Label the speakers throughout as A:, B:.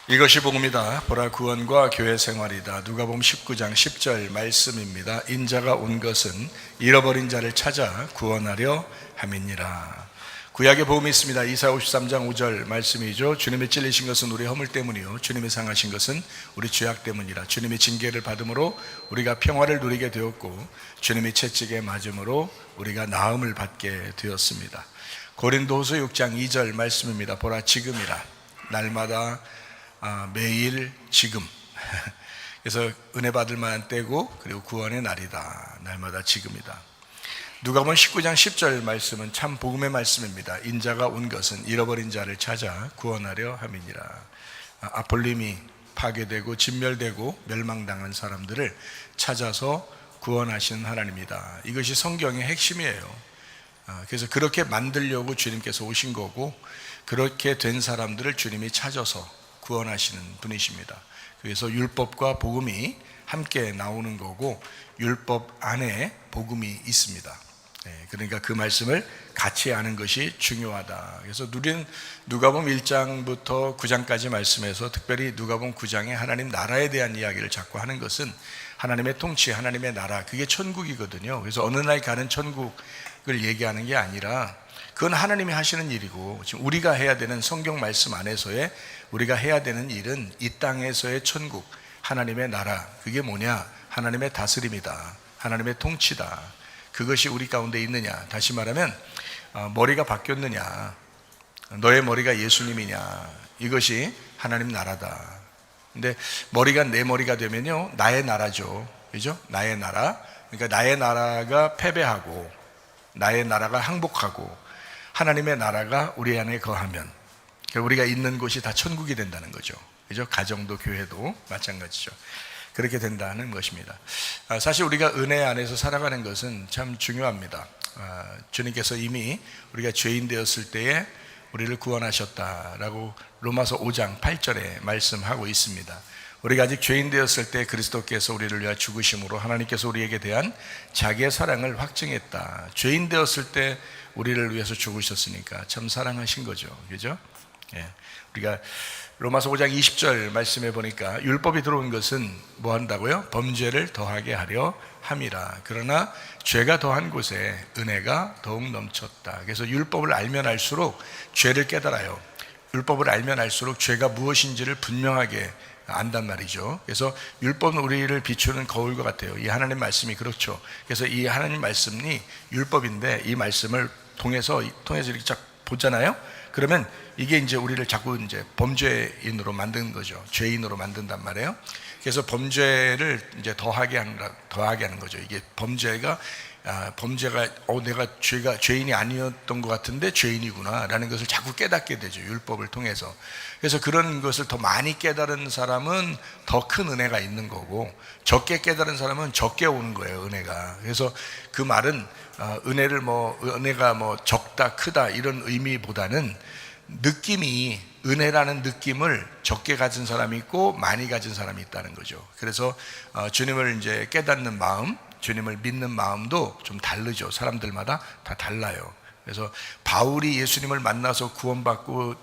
A: 이것이 복음이다. 보라 구원과 교회 생활이다. 누가복음 19장 10절 말씀입니다. 인자가 온 것은 잃어버린 자를 찾아 구원하려 함이니라. 구약의 복음이 있습니다. 이사야 53장 5절 말씀이죠. 주님이 찔리신 것은 우리 허물 때문이요 주님이 상하신 것은 우리 죄악 때문이라. 주님이 징계를 받음으로 우리가 평화를 누리게 되었고 주님이 채찍에 맞음으로 우리가 나음을 받게 되었습니다. 고린도후서 6장 2절 말씀입니다. 보라 지금이라. 날마다 매일 지금. 그래서 은혜 받을 만한 때고 그리고 구원의 날이다. 날마다 지금이다. 누가복음 19장 10절 말씀은 참 복음의 말씀입니다. 인자가 온 것은 잃어버린 자를 찾아 구원하려 함이니라. 아폴림이 파괴되고 진멸되고 멸망당한 사람들을 찾아서 구원하시는 하나님이다. 이것이 성경의 핵심이에요. 그래서 그렇게 만들려고 주님께서 오신 거고 그렇게 된 사람들을 주님이 찾아서 구원하시는 분이십니다. 그래서 율법과 복음이 함께 나오는 거고 율법 안에 복음이 있습니다. 그러니까 그 말씀을 같이 아는 것이 중요하다. 그래서 우리는 누가복음 1장부터 9장까지 말씀해서 특별히 누가복음 9장에 하나님 나라에 대한 이야기를 자꾸 하는 것은 하나님의 통치, 하나님의 나라, 그게 천국이거든요. 그래서 어느 날 가는 천국을 얘기하는 게 아니라 그건 하나님이 하시는 일이고 지금 우리가 해야 되는 성경 말씀 안에서의 우리가 해야 되는 일은 이 땅에서의 천국, 하나님의 나라, 그게 뭐냐? 하나님의 다스림이다. 하나님의 통치다. 그것이 우리 가운데 있느냐? 다시 말하면 머리가 바뀌었느냐? 너의 머리가 예수님이냐? 이것이 하나님 나라다. 근데 머리가 내 머리가 되면요 나의 나라죠. 그죠? 나의 나라. 그러니까 나의 나라가 패배하고 나의 나라가 항복하고 하나님의 나라가 우리 안에 거하면 우리가 있는 곳이 다 천국이 된다는 거죠. 그죠? 가정도 교회도 마찬가지죠. 그렇게 된다는 것입니다. 사실 우리가 은혜 안에서 살아가는 것은 참 중요합니다. 주님께서 이미 우리가 죄인 되었을 때에 우리를 구원하셨다라고 로마서 5장 8절에 말씀하고 있습니다. 우리가 아직 죄인 되었을 때 그리스도께서 우리를 위하여 죽으심으로 하나님께서 우리에게 대한 자기의 사랑을 확증했다. 죄인 되었을 때 우리를 위해서 죽으셨으니까 참 사랑하신 거죠. 그죠? 우리가 로마서 5장 20절 말씀해 보니까 율법이 들어온 것은 뭐 한다고요? 범죄를 더하게 하려 함이라. 그러나 죄가 더한 곳에 은혜가 더욱 넘쳤다. 그래서 율법을 알면 알수록 죄를 깨달아요. 율법을 알면 알수록 죄가 무엇인지를 분명하게 안단 말이죠. 그래서 율법은 우리를 비추는 거울과 같아요. 이 하나님 말씀이 그렇죠. 그래서 이 하나님 말씀이 율법인데 이 말씀을 통해서 이렇게 쫙 보잖아요. 그러면 이게 이제 우리를 자꾸 이제 범죄인으로 만드는 거죠. 죄인으로 만든단 말이에요. 그래서 범죄를 이제 더하게 하는 거죠. 이게 범죄가 내가 죄인이 아니었던 것 같은데 죄인이구나라는 것을 자꾸 깨닫게 되죠. 율법을 통해서. 그래서 그런 것을 더 많이 깨달은 사람은 더 큰 은혜가 있는 거고 적게 깨달은 사람은 적게 오는 거예요. 은혜가. 그래서 그 말은 은혜가 적다 크다 이런 의미보다는 느낌이 은혜라는 느낌을 적게 가진 사람이 있고 많이 가진 사람이 있다는 거죠. 그래서 주님을 이제 깨닫는 마음, 주님을 믿는 마음도 좀 다르죠. 사람들마다 다 달라요. 그래서 바울이 예수님을 만나서 구원받고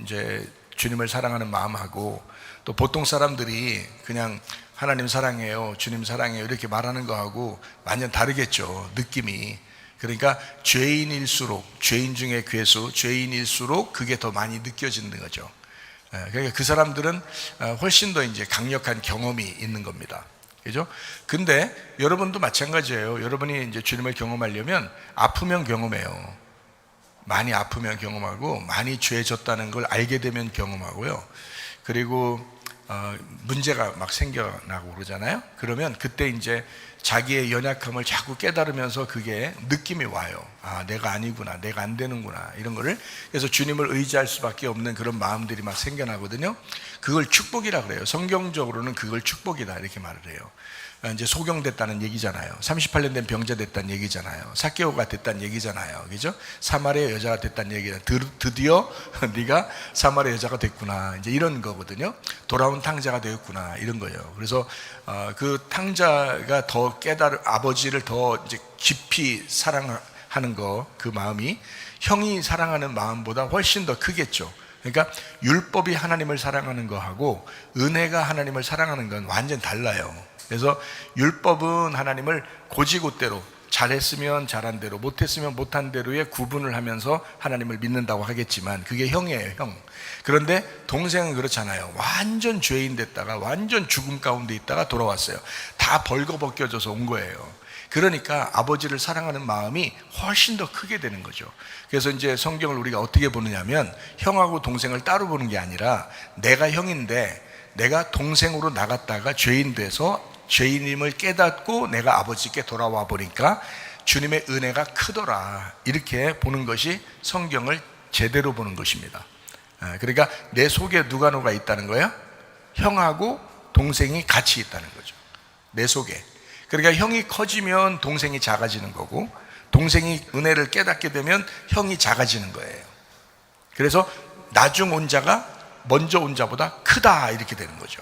A: 이제 주님을 사랑하는 마음하고 또 보통 사람들이 그냥 하나님 사랑해요, 주님 사랑해요 이렇게 말하는 거하고 완전 다르겠죠. 느낌이. 그러니까 죄인일수록 죄인 중에 괴수, 죄인일수록 그게 더 많이 느껴지는 거죠. 그러니까 그 사람들은 훨씬 더 이제 강력한 경험이 있는 겁니다. 그죠? 근데 여러분도 마찬가지예요. 여러분이 이제 주님을 경험하려면 아프면 경험해요. 많이 아프면 경험하고 많이 죄 졌다는 걸 알게 되면 경험하고요. 그리고 문제가 막 생겨나고 그러잖아요. 그러면 그때 이제 자기의 연약함을 자꾸 깨달으면서 그게 느낌이 와요. 아, 내가 아니구나, 내가 안 되는구나 이런 거를. 그래서 주님을 의지할 수밖에 없는 그런 마음들이 막 생겨나거든요. 그걸 축복이라 그래요. 성경적으로는 그걸 축복이다 이렇게 말을 해요. 이제 소경됐다는 얘기잖아요. 38년 된 병자 됐다는 얘기잖아요. 삭개오가 됐다는 얘기잖아요. 그죠? 사마리아 여자가 됐다는 얘기잖아요. 드디어 네가 사마리아 여자가 됐구나. 이제 이런 거거든요. 돌아온 탕자가 되었구나. 이런 거예요. 그래서 그 탕자가 더 아버지를 더 이제 깊이 사랑하는 거, 그 마음이 형이 사랑하는 마음보다 훨씬 더 크겠죠. 그러니까 율법이 하나님을 사랑하는 거하고 은혜가 하나님을 사랑하는 건 완전 달라요. 그래서 율법은 하나님을 고지고대로, 잘했으면 잘한 대로, 못했으면 못한 대로의 구분을 하면서 하나님을 믿는다고 하겠지만 그게 형이에요, 형. 그런데 동생은 그렇잖아요. 완전 죄인 됐다가 완전 죽음 가운데 있다가 돌아왔어요. 다 벌거벗겨져서 온 거예요. 그러니까 아버지를 사랑하는 마음이 훨씬 더 크게 되는 거죠. 그래서 이제 성경을 우리가 어떻게 보느냐면 형하고 동생을 따로 보는 게 아니라 내가 형인데 내가 동생으로 나갔다가 죄인 돼서 죄인임을 깨닫고 내가 아버지께 돌아와 보니까 주님의 은혜가 크더라, 이렇게 보는 것이 성경을 제대로 보는 것입니다. 그러니까 내 속에 누가 있다는 거예요? 형하고 동생이 같이 있다는 거죠. 내 속에. 그러니까 형이 커지면 동생이 작아지는 거고, 동생이 은혜를 깨닫게 되면 형이 작아지는 거예요. 그래서 나중 온 자가 먼저 온 자보다 크다, 이렇게 되는 거죠.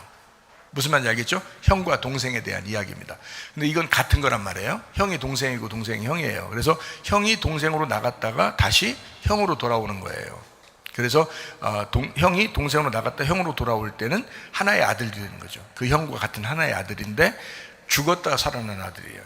A: 무슨 말인지 알겠죠? 형과 동생에 대한 이야기입니다. 근데 이건 같은 거란 말이에요. 형이 동생이고 동생이 형이에요. 그래서 형이 동생으로 나갔다가 다시 형으로 돌아오는 거예요. 그래서 형이 동생으로 나갔다 형으로 돌아올 때는 하나의 아들이 되는 거죠. 그 형과 같은 하나의 아들인데 죽었다가 살아난 아들이에요.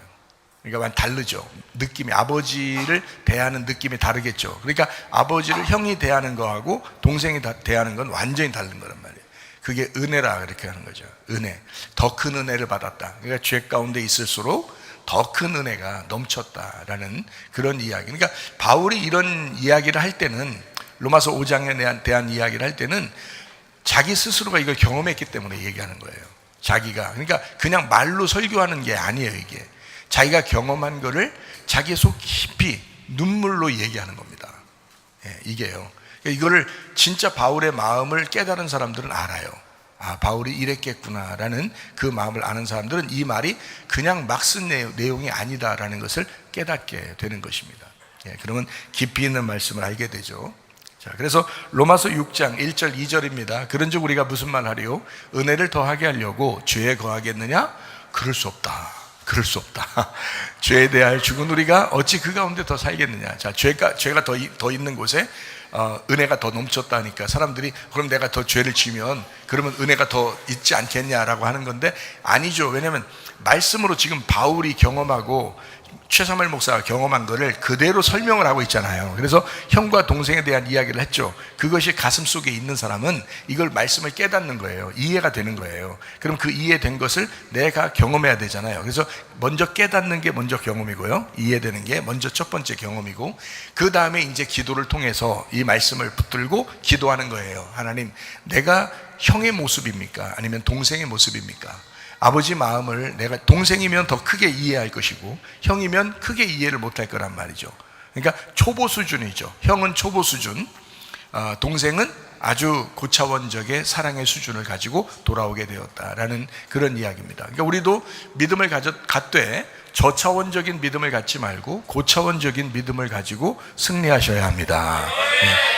A: 그러니까 완전 다르죠. 느낌이, 아버지를 대하는 느낌이 다르겠죠. 그러니까 아버지를 형이 대하는 거하고 동생이 대하는 건 완전히 다른 거란 말이에요. 그게 은혜라 그렇게 하는 거죠. 은혜. 더 큰 은혜를 받았다. 그러니까 죄 가운데 있을수록 더 큰 은혜가 넘쳤다라는 그런 이야기. 그러니까 바울이 이런 이야기를 할 때는, 로마서 5장에 대한 이야기를 할 때는 자기 스스로가 이걸 경험했기 때문에 얘기하는 거예요. 자기가. 그러니까 그냥 말로 설교하는 게 아니에요, 이게. 자기가 경험한 거를 자기 속 깊이 눈물로 얘기하는 겁니다. 이게요. 이거를 진짜 바울의 마음을 깨달은 사람들은 알아요. 아, 바울이 이랬겠구나라는 그 마음을 아는 사람들은 이 말이 그냥 막 쓴 내용이 아니다라는 것을 깨닫게 되는 것입니다. 그러면 깊이 있는 말씀을 알게 되죠. 자, 그래서 로마서 6장 1절 2절입니다. 그런즉 우리가 무슨 말 하리요? 은혜를 더하게 하려고 죄에 거하겠느냐? 그럴 수 없다. 그럴 수 없다. 죄에 대하여 죽은 우리가 어찌 그 가운데 더 살겠느냐? 자, 죄가 더 있는 곳에 은혜가 더 넘쳤다니까 사람들이 그럼 내가 더 죄를 지면 그러면 은혜가 더 있지 않겠냐라고 하는 건데 아니죠. 왜냐하면 말씀으로 지금 바울이 경험하고 최사무엘 목사가 경험한 거를 그대로 설명을 하고 있잖아요. 그래서 형과 동생에 대한 이야기를 했죠. 그것이 가슴 속에 있는 사람은 이걸 말씀을 깨닫는 거예요. 이해가 되는 거예요. 그럼 그 이해된 것을 내가 경험해야 되잖아요. 그래서 먼저 깨닫는 게 먼저 경험이고요, 이해되는 게 먼저 첫 번째 경험이고, 그 다음에 이제 기도를 통해서 이 말씀을 붙들고 기도하는 거예요. 하나님, 내가 형의 모습입니까? 아니면 동생의 모습입니까? 아버지 마음을 내가 동생이면 더 크게 이해할 것이고 형이면 크게 이해를 못할 거란 말이죠. 그러니까 초보 수준이죠. 형은 초보 수준, 동생은 아주 고차원적의 사랑의 수준을 가지고 돌아오게 되었다라는 그런 이야기입니다. 그러니까 우리도 믿음을 갖되 저차원적인 믿음을 갖지 말고 고차원적인 믿음을 가지고 승리하셔야 합니다.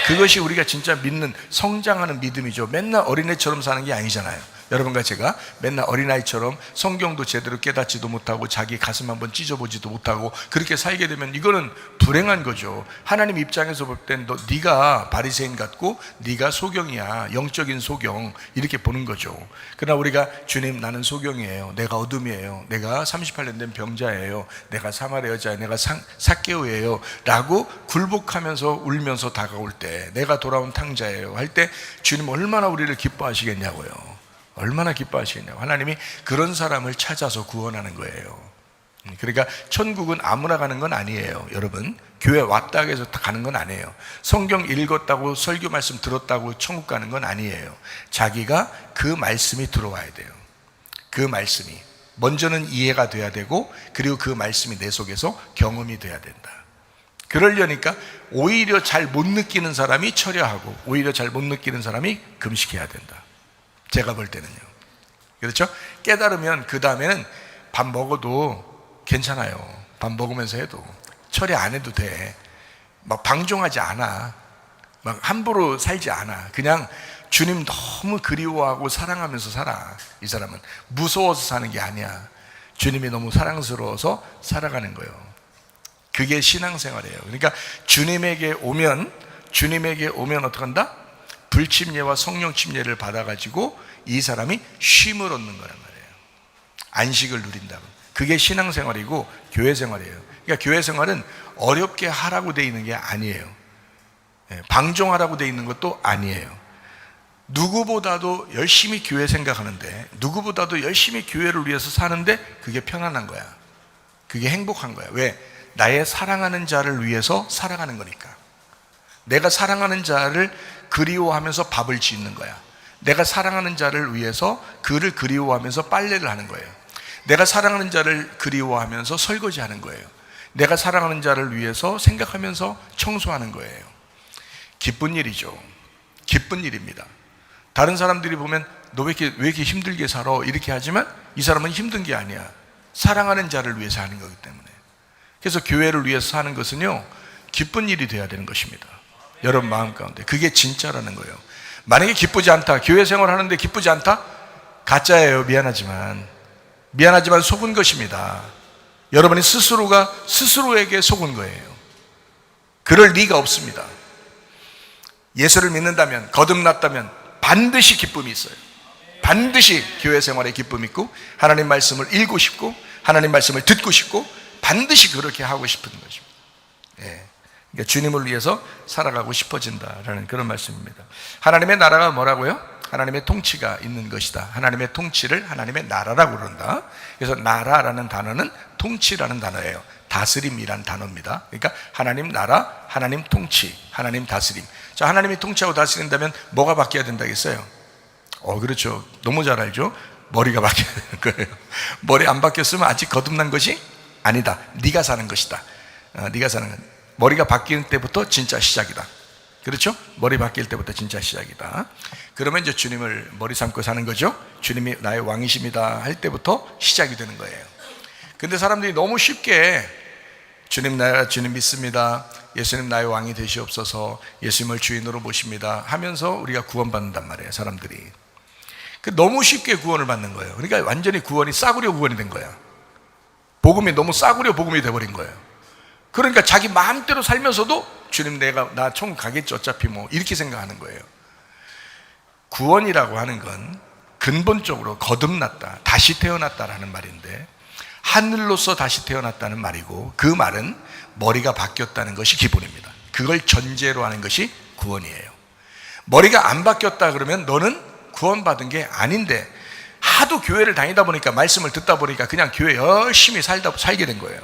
A: 그것이 우리가 진짜 믿는, 성장하는 믿음이죠. 맨날 어린애처럼 사는 게 아니잖아요. 여러분과 제가 맨날 어린아이처럼 성경도 제대로 깨닫지도 못하고 자기 가슴 한번 찢어보지도 못하고 그렇게 살게 되면 이거는 불행한 거죠. 하나님 입장에서 볼 땐 네가 바리새인 같고 네가 소경이야, 영적인 소경, 이렇게 보는 거죠. 그러나 우리가 주님, 나는 소경이에요, 내가 어둠이에요, 내가 38년 된 병자예요, 내가 사마리아 여자예요, 내가 삭개오예요 라고 굴복하면서 울면서 다가올 때, 내가 돌아온 탕자예요 할 때 주님 얼마나 우리를 기뻐하시겠냐고요. 얼마나 기뻐하시겠냐고. 하나님이 그런 사람을 찾아서 구원하는 거예요. 그러니까 천국은 아무나 가는 건 아니에요. 여러분, 교회 왔다고 해서 가는 건 아니에요. 성경 읽었다고 설교 말씀 들었다고 천국 가는 건 아니에요. 자기가 그 말씀이 들어와야 돼요. 그 말씀이 먼저는 이해가 돼야 되고, 그리고 그 말씀이 내 속에서 경험이 돼야 된다. 그러려니까 오히려 잘 못 느끼는 사람이 철야하고 오히려 잘 못 느끼는 사람이 금식해야 된다. 제가 볼 때는요. 그렇죠? 깨달으면 그 다음에는 밥 먹어도 괜찮아요. 밥 먹으면서 해도 처리 안 해도 돼. 막 방종하지 않아. 막 함부로 살지 않아. 그냥 주님 너무 그리워하고 사랑하면서 살아. 이 사람은 무서워서 사는 게 아니야. 주님이 너무 사랑스러워서 살아가는 거예요. 그게 신앙생활이에요. 그러니까 주님에게 오면 어떡한다? 불침례와 성령 침례를 받아가지고 이 사람이 쉼을 얻는 거란 말이에요. 안식을 누린다고. 그게 신앙생활이고 교회생활이에요. 그러니까 교회생활은 어렵게 하라고 돼 있는 게 아니에요. 방종하라고 돼 있는 것도 아니에요. 누구보다도 열심히 교회 생각하는데, 누구보다도 열심히 교회를 위해서 사는데 그게 편안한 거야. 그게 행복한 거야. 왜? 나의 사랑하는 자를 위해서 살아가는 거니까. 내가 사랑하는 자를 그리워하면서 밥을 짓는 거야. 내가 사랑하는 자를 위해서 그를 그리워하면서 빨래를 하는 거예요. 내가 사랑하는 자를 그리워하면서 설거지하는 거예요. 내가 사랑하는 자를 위해서 생각하면서 청소하는 거예요. 기쁜 일이죠. 기쁜 일입니다. 다른 사람들이 보면 너 왜 이렇게 힘들게 살아? 이렇게 하지만 이 사람은 힘든 게 아니야. 사랑하는 자를 위해서 하는 거기 때문에. 그래서 교회를 위해서 사는 것은요, 기쁜 일이 돼야 되는 것입니다. 여러분 마음 가운데. 그게 진짜라는 거예요. 만약에 기쁘지 않다, 교회 생활하는데 기쁘지 않다? 가짜예요. 미안하지만 속은 것입니다. 여러분이 스스로가 스스로에게 속은 거예요. 그럴 리가 없습니다. 예수를 믿는다면, 거듭났다면 반드시 기쁨이 있어요. 반드시 교회 생활에 기쁨이 있고, 하나님 말씀을 읽고 싶고, 하나님 말씀을 듣고 싶고, 반드시 그렇게 하고 싶은 것입니다. 그러니까 주님을 위해서 살아가고 싶어진다라는 그런 말씀입니다. 하나님의 나라가 뭐라고요? 하나님의 통치가 있는 것이다. 하나님의 통치를 하나님의 나라라고 그런다. 그래서 나라라는 단어는 통치라는 단어예요. 다스림이라는 단어입니다. 그러니까 하나님 나라, 하나님 통치, 하나님 다스림. 자, 하나님이 통치하고 다스린다면 뭐가 바뀌어야 된다겠어요? 그렇죠. 너무 잘 알죠? 머리가 바뀌어야 되는 거예요. 머리 안 바뀌었으면 아직 거듭난 것이 아니다. 네가 사는 것이다. 네가 사는 것. 머리가 바뀌는 때부터 진짜 시작이다. 그렇죠? 머리 바뀔 때부터 진짜 시작이다. 그러면 이제 주님을 머리 삼고 사는 거죠. 주님이 나의 왕이십니다 할 때부터 시작이 되는 거예요. 근데 사람들이 너무 쉽게 주님 믿습니다, 예수님 나의 왕이 되시옵소서, 예수님을 주인으로 모십니다 하면서 우리가 구원받는단 말이에요. 사람들이 너무 쉽게 구원을 받는 거예요. 그러니까 완전히 구원이 싸구려 구원이 된 거야. 복음이 너무 싸구려 복음이 돼버린 거예요. 그러니까 자기 마음대로 살면서도 주님 나 천국 가겠지 어차피 뭐 이렇게 생각하는 거예요. 구원이라고 하는 건 근본적으로 거듭났다, 다시 태어났다라는 말인데, 하늘로서 다시 태어났다는 말이고, 그 말은 머리가 바뀌었다는 것이 기본입니다. 그걸 전제로 하는 것이 구원이에요. 머리가 안 바뀌었다 그러면 너는 구원받은 게 아닌데, 하도 교회를 다니다 보니까, 말씀을 듣다 보니까 그냥 교회 열심히 살게 된 거예요.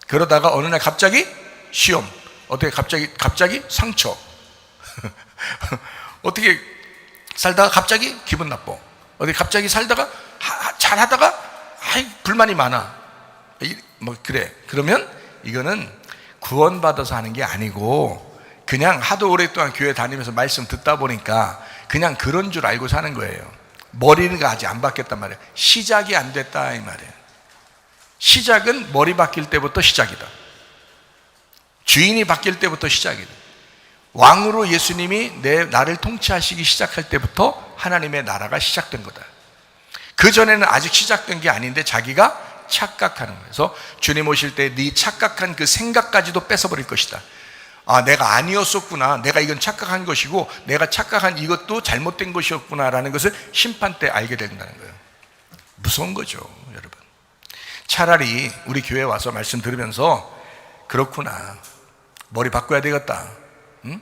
A: 그러다가 어느 날 갑자기 시험, 어떻게 갑자기 상처 어떻게 살다가 갑자기 기분 나빠, 어떻게 갑자기 살다가 잘하다가 불만이 많아. 뭐 그래. 그러면 이거는 구원받아서 하는 게 아니고 그냥 하도 오랫동안 교회 다니면서 말씀 듣다 보니까 그냥 그런 줄 알고 사는 거예요. 머리가 아직 안 바뀌었단 말이에요. 시작이 안 됐다 이 말이에요. 시작은 머리 바뀔 때부터 시작이다. 주인이 바뀔 때부터 시작이다. 왕으로 예수님이 나를 통치하시기 시작할 때부터 하나님의 나라가 시작된 거다. 그전에는 아직 시작된 게 아닌데 자기가 착각하는 거예요. 그래서 주님 오실 때 네 착각한 그 생각까지도 뺏어버릴 것이다. 내가 아니었었구나, 내가 이건 착각한 것이고 내가 착각한 이것도 잘못된 것이었구나 라는 것을 심판 때 알게 된다는 거예요. 무서운 거죠 여러분. 차라리 우리 교회 와서 말씀 들으면서 그렇구나, 머리 바꿔야 되겠다, 응?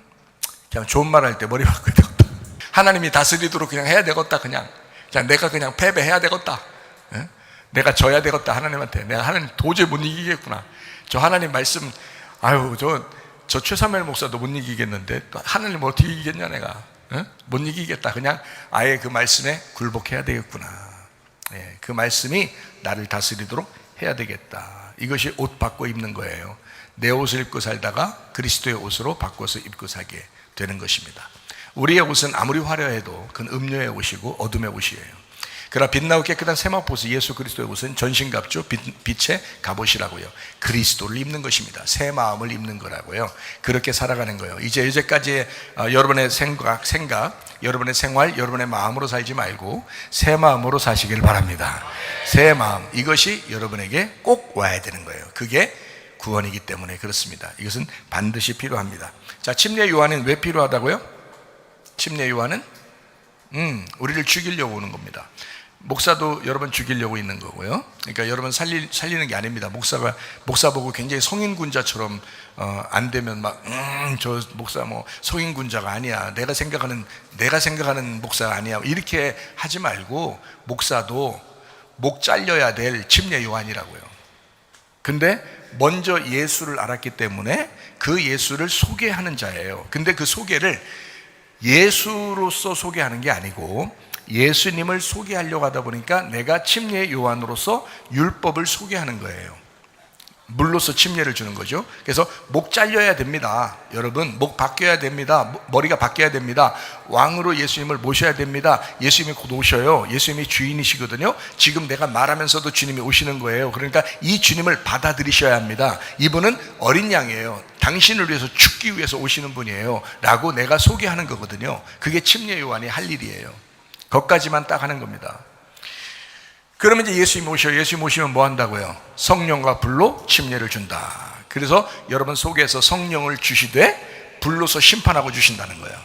A: 그냥 좋은 말 할 때 머리 바꿔야 되겠다, 하나님이 다스리도록 그냥 해야 되겠다, 그냥 내가 그냥 패배해야 되겠다, 응? 내가 져야 되겠다 하나님한테. 내가 하나님 도저히 못 이기겠구나, 저 하나님 말씀 저 최사무엘 목사도 못 이기겠는데 또 하나님 어떻게 이기겠냐, 내가 응? 못 이기겠다, 그냥 아예 그 말씀에 굴복해야 되겠구나. 그 말씀이 나를 다스리도록 해야 되겠다. 이것이 옷 바꿔 입는 거예요. 내 옷을 입고 살다가 그리스도의 옷으로 바꿔서 입고 살게 되는 것입니다. 우리의 옷은 아무리 화려해도 그건 음료의 옷이고 어둠의 옷이에요. 그러나 빛나고 깨끗한 세마포스 예수 그리스도의 옷은 전신갑주 빛의 갑옷이라고요. 그리스도를 입는 것입니다. 새 마음을 입는 거라고요. 그렇게 살아가는 거예요. 이제까지의 여러분의 생각, 여러분의 생활, 여러분의 마음으로 살지 말고 새 마음으로 사시길 바랍니다. 새 마음, 이것이 여러분에게 꼭 와야 되는 거예요. 그게 구원이기 때문에 그렇습니다. 이것은 반드시 필요합니다. 자, 침례 요한은 왜 필요하다고요? 침례 요한은 우리를 죽이려고 오는 겁니다. 목사도 여러분 죽이려고 있는 거고요. 그러니까 여러분 살리는 게 아닙니다. 목사 보고 굉장히 성인군자처럼 안 되면 막 저 목사 뭐 성인군자가 아니야. 내가 생각하는 목사가 아니야. 이렇게 하지 말고, 목사도 목 잘려야 될 침례 요한이라고요. 근데 먼저 예수를 알았기 때문에 그 예수를 소개하는 자예요. 근데 그 소개를 예수로서 소개하는 게 아니고 예수님을 소개하려고 하다 보니까 내가 침례 요한으로서 율법을 소개하는 거예요. 물로서 침례를 주는 거죠. 그래서 목 잘려야 됩니다. 여러분, 목 바뀌어야 됩니다. 머리가 바뀌어야 됩니다. 왕으로 예수님을 모셔야 됩니다. 예수님이 곧 오셔요. 예수님이 주인이시거든요. 지금 내가 말하면서도 주님이 오시는 거예요. 그러니까 이 주님을 받아들이셔야 합니다. 이분은 어린 양이에요. 당신을 위해서 죽기 위해서 오시는 분이에요 라고 내가 소개하는 거거든요. 그게 침례 요한이 할 일이에요. 거기까지만 딱 하는 겁니다. 그러면 이제 예수님 오셔요. 예수님 오시면 뭐 한다고요? 성령과 불로 침례를 준다. 그래서 여러분 속에서 성령을 주시되 불로서 심판하고 주신다는 거예요.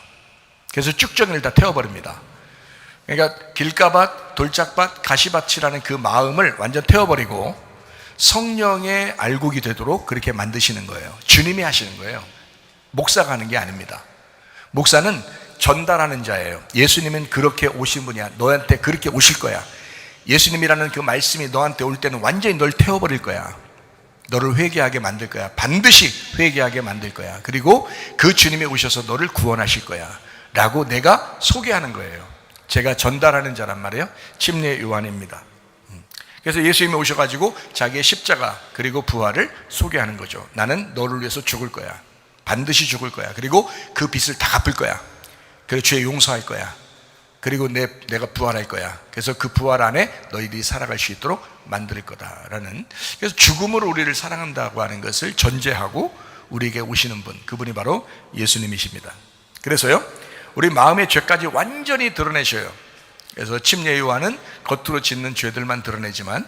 A: 그래서 쭉정이를 다 태워버립니다. 그러니까 길가밭, 돌짝밭, 가시밭이라는 그 마음을 완전 태워버리고 성령의 알곡이 되도록 그렇게 만드시는 거예요. 주님이 하시는 거예요. 목사가 하는 게 아닙니다. 목사는 전달하는 자예요. 예수님은 그렇게 오신 분이야. 너한테 그렇게 오실 거야. 예수님이라는 그 말씀이 너한테 올 때는 완전히 널 태워버릴 거야. 너를 회개하게 만들 거야. 반드시 회개하게 만들 거야. 그리고 그 주님이 오셔서 너를 구원하실 거야 라고 내가 소개하는 거예요. 제가 전달하는 자란 말이에요. 침례 요한입니다. 그래서 예수님이 오셔가지고 자기의 십자가 그리고 부활을 소개하는 거죠. 나는 너를 위해서 죽을 거야. 반드시 죽을 거야. 그리고 그 빚을 다 갚을 거야. 그리고 죄 용서할 거야. 그리고 내가 부활할 거야. 그래서 그 부활 안에 너희들이 살아갈 수 있도록 만들 거다라는, 그래서 죽음으로 우리를 사랑한다고 하는 것을 전제하고 우리에게 오시는 분, 그분이 바로 예수님이십니다. 그래서요, 우리 마음의 죄까지 완전히 드러내셔요. 그래서 침례 요한은 겉으로 짓는 죄들만 드러내지만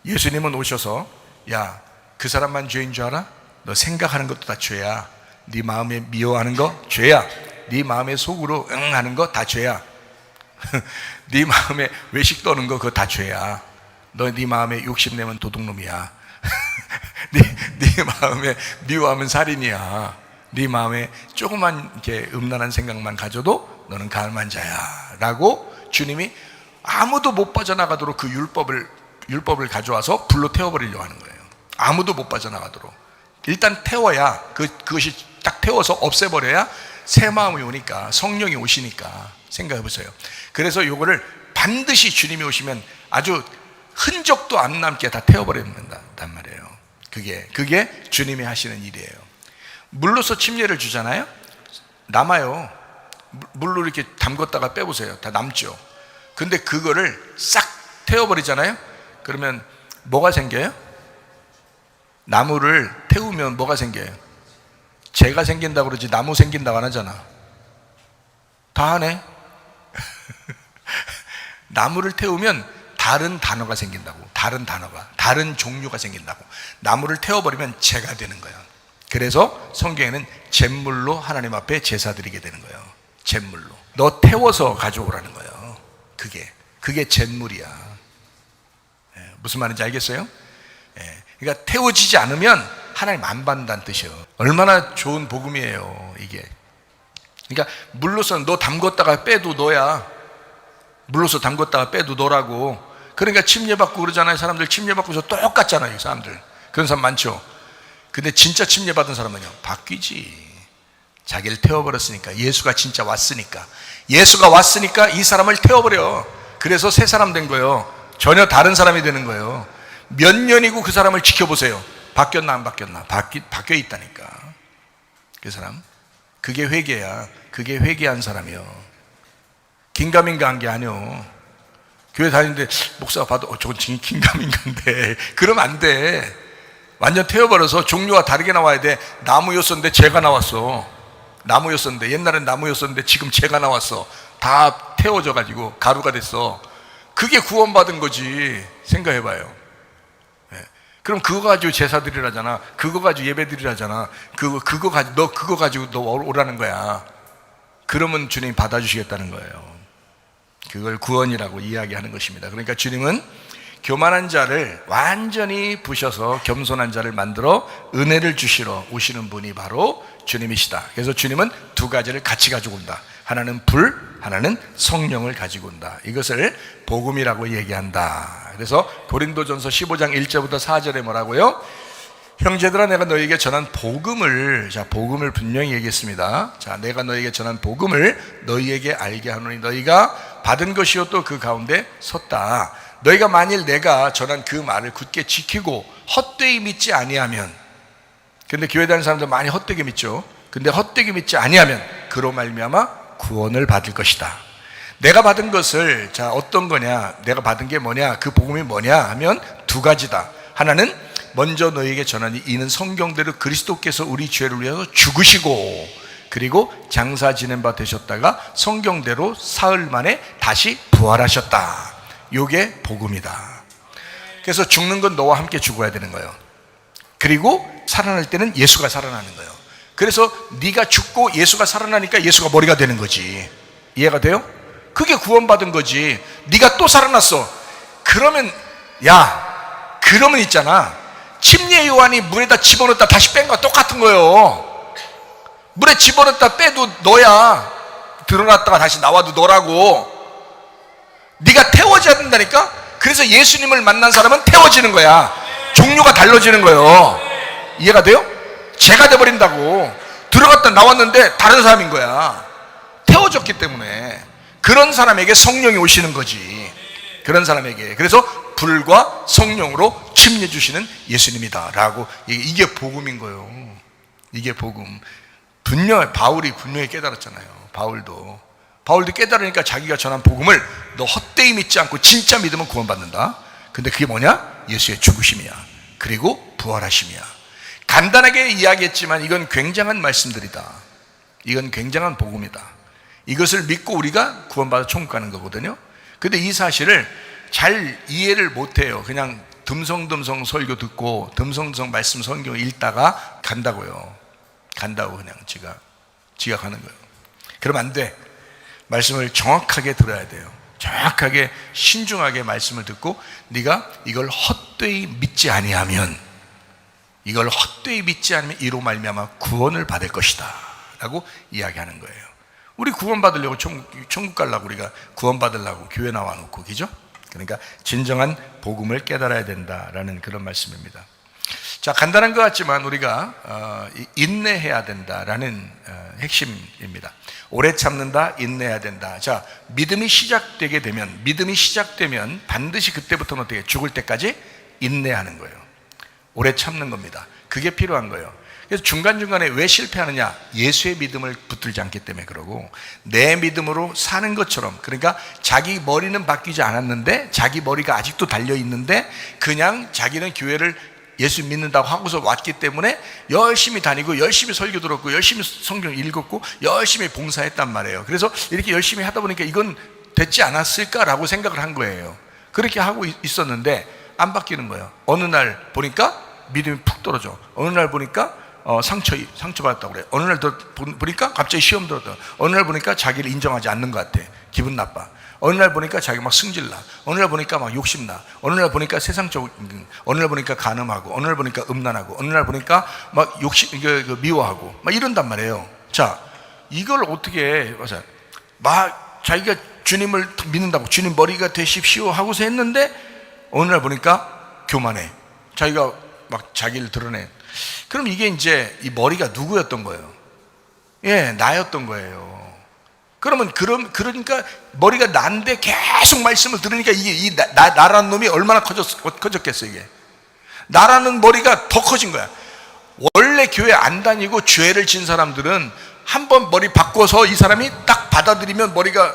A: 예수님은 오셔서, 야, 그 사람만 죄인 줄 알아? 너 생각하는 것도 다 죄야. 네 마음에 미워하는 거 죄야. 네 마음에 속으로 응 하는 거 다 죄야. 네 마음에 외식 떠는 거 그거 다 죄야. 너 네 마음에 욕심내면 도둑놈이야. 네 마음에 미워하면 살인이야. 네 마음에 조그만 이렇게 음란한 생각만 가져도 너는 가늠한 자야 라고 주님이 아무도 못 빠져나가도록 그 율법을 가져와서 불로 태워버리려고 하는 거예요. 아무도 못 빠져나가도록 일단 태워야, 그것이 딱 태워서 없애버려야 새 마음이 오니까, 성령이 오시니까. 생각해 보세요. 그래서 요거를 반드시 주님이 오시면 아주 흔적도 안 남게 다 태워버린단 말이에요. 그게 주님이 하시는 일이에요. 물로서 침례를 주잖아요. 남아요. 물로 이렇게 담궜다가 빼보세요. 다 남죠. 근데 그거를 싹 태워버리잖아요. 그러면 뭐가 생겨요? 나무를 태우면 뭐가 생겨요? 재가 생긴다고 그러지 나무 생긴다고 안 하잖아. 다 하네. 나무를 태우면 다른 단어가 생긴다고. 다른 종류가 생긴다고. 나무를 태워버리면 재가 되는 거예요. 그래서 성경에는 잿물로 하나님 앞에 제사 드리게 되는 거예요. 잿물로. 너 태워서 가져오라는 거예요. 그게 잿물이야. 무슨 말인지 알겠어요? 그러니까 태워지지 않으면 하나님 안 받는다는 뜻이에요. 얼마나 좋은 복음이에요, 이게. 그러니까 물로서 너 담궜다가 빼도 너야. 물로서 담궜다가 빼도 너라고. 그러니까 침례받고 그러잖아요. 사람들 침례받고서 똑같잖아요, 사람들. 그런 사람 많죠. 근데 진짜 침례받은 사람은요, 바뀌지. 자기를 태워버렸으니까. 예수가 진짜 왔으니까. 예수가 왔으니까 이 사람을 태워버려. 그래서 새 사람 된 거예요. 전혀 다른 사람이 되는 거예요. 몇 년이고 그 사람을 지켜보세요. 바뀌었나 안 바뀌었나? 바뀌어 있다니까. 그 사람. 그게 회개야. 그게 회개한 사람이요. 긴가민가 한 게 아니요. 교회 다니는데 목사가 봐도 저건 긴가민가인데 그러면 안 돼. 완전 태워버려서 종류가 다르게 나와야 돼. 나무였었는데 재가 나왔어. 나무였었는데, 옛날엔 나무였었는데 지금 재가 나왔어. 다 태워져 가지고 가루가 됐어. 그게 구원받은 거지. 생각해봐요. 그럼 그거 가지고 제사 드리라잖아. 그거 가지고 예배 드리라잖아. 그거 가지고 너 오라는 거야. 그러면 주님이 받아주시겠다는 거예요. 그걸 구원이라고 이야기하는 것입니다. 그러니까 주님은 교만한 자를 완전히 부셔서 겸손한 자를 만들어 은혜를 주시러 오시는 분이 바로 주님이시다. 그래서 주님은 두 가지를 같이 가지고 온다. 하나는 불, 하나는 성령을 가지고 온다. 이것을 복음이라고 얘기한다. 그래서 고린도전서 15장 1절부터 4절에 뭐라고요? 형제들아, 내가 너희에게 전한 복음을, 자, 복음을 분명히 얘기했습니다. 자, 내가 너희에게 전한 복음을 너희에게 알게 하노니 너희가 받은 것이요 또 그 가운데 섰다. 너희가 만일 내가 전한 그 말을 굳게 지키고 헛되이 믿지 아니하면, 근데 교회 다니는 사람들 많이 헛되게 믿죠. 근데 헛되게 믿지 아니하면 그로 말미암아 구원을 받을 것이다. 내가 받은 것을, 자, 어떤 거냐, 내가 받은 게 뭐냐, 그 복음이 뭐냐 하면 두 가지다. 하나는 먼저 너희에게 전하니 이는 성경대로 그리스도께서 우리 죄를 위해서 죽으시고 그리고 장사 지낸 바 되셨다가 성경대로 사흘 만에 다시 부활하셨다. 요게 복음이다. 그래서 죽는 건 너와 함께 죽어야 되는 거예요. 그리고 살아날 때는 예수가 살아나는 거예요. 그래서 네가 죽고 예수가 살아나니까 예수가 머리가 되는 거지. 이해가 돼요? 그게 구원받은 거지. 네가 또 살아났어. 그러면, 야, 그러면 있잖아, 침례 요한이 물에다 집어넣었다 다시 뺀 거와 똑같은 거예요. 물에 집어넣었다 빼도 너야. 드러났다가 다시 나와도 너라고. 네가 태워져야 된다니까. 그래서 예수님을 만난 사람은 태워지는 거야. 종류가 달라지는 거예요. 이해가 돼요? 죄가 돼버린다고. 들어갔다 나왔는데 다른 사람인 거야. 태워졌기 때문에. 그런 사람에게 성령이 오시는 거지. 그런 사람에게. 그래서 불과 성령으로 침례 주시는 예수님이다 라고. 이게 복음인 거예요. 이게 복음. 분명히 바울이 분명히 깨달았잖아요. 바울도 깨달으니까 자기가 전한 복음을 너 헛되이 믿지 않고 진짜 믿으면 구원받는다. 근데 그게 뭐냐? 예수의 죽으심이야. 그리고 부활하심이야. 간단하게 이야기했지만 이건 굉장한 말씀들이다. 이건 굉장한 복음이다. 이것을 믿고 우리가 구원받아 천국 가는 거거든요. 근데 이 사실을 잘 이해를 못해요. 그냥 듬성듬성 설교 듣고 듬성듬성 말씀 성경 읽다가 간다고요. 간다고 그냥 지가 가는 거예요. 그러면 안 돼. 말씀을 정확하게 들어야 돼요. 정확하게 신중하게 말씀을 듣고 네가 이걸 헛되이 믿지 아니하면, 이걸 헛되이 믿지 않으면 이로 말미암아 구원을 받을 것이다 라고 이야기하는 거예요. 우리 구원받으려고 천국 가려고 우리가 구원받으려고 교회 나와놓고, 그죠? 그러니까 진정한 복음을 깨달아야 된다라는 그런 말씀입니다. 자, 간단한 것 같지만 우리가 인내해야 된다라는 핵심입니다. 오래 참는다, 인내해야 된다. 자, 믿음이 시작되면 반드시 그때부터는 어떻게 죽을 때까지 인내하는 거예요. 오래 참는 겁니다. 그게 필요한 거예요. 그래서 중간중간에 왜 실패하느냐? 예수의 믿음을 붙들지 않기 때문에 그러고, 내 믿음으로 사는 것처럼, 그러니까 자기 머리는 바뀌지 않았는데 자기 머리가 아직도 달려있는데 그냥 자기는 교회를 예수 믿는다고 하고서 왔기 때문에 열심히 다니고 열심히 설교 들었고 열심히 성경 읽었고 열심히 봉사했단 말이에요. 그래서 이렇게 열심히 하다 보니까 이건 됐지 않았을까라고 생각을 한 거예요. 그렇게 하고 있었는데 안 바뀌는 거예요. 어느 날 보니까 믿음이 푹 떨어져. 어느 날 보니까 상처받았다고 그래. 어느 날 보니까 갑자기 시험 들었다. 어느 날 보니까 자기를 인정하지 않는 것 같아. 기분 나빠. 어느 날 보니까 자기 막 승질나. 어느 날 보니까 막 욕심나. 어느 날 보니까 세상적, 어느 날 보니까 간음하고, 어느 날 보니까 음란하고, 어느 날 보니까 막 미워하고, 막 이런단 말이에요. 자, 이걸 어떻게, 막 자기가 주님을 믿는다고 주님 머리가 되십시오 하고서 했는데 어느 날 보니까 교만해. 자기가 막 자기를 드러내. 그럼 이게 이제 이 머리가 누구였던 거예요? 예, 나였던 거예요. 그러니까 머리가 난데 계속 말씀을 들으니까 이게 나라는 놈이 얼마나 커졌겠어, 이게. 나라는 머리가 더 커진 거야. 원래 교회 안 다니고 죄를 진 사람들은 한번 머리 바꿔서 이 사람이 딱 받아들이면 머리가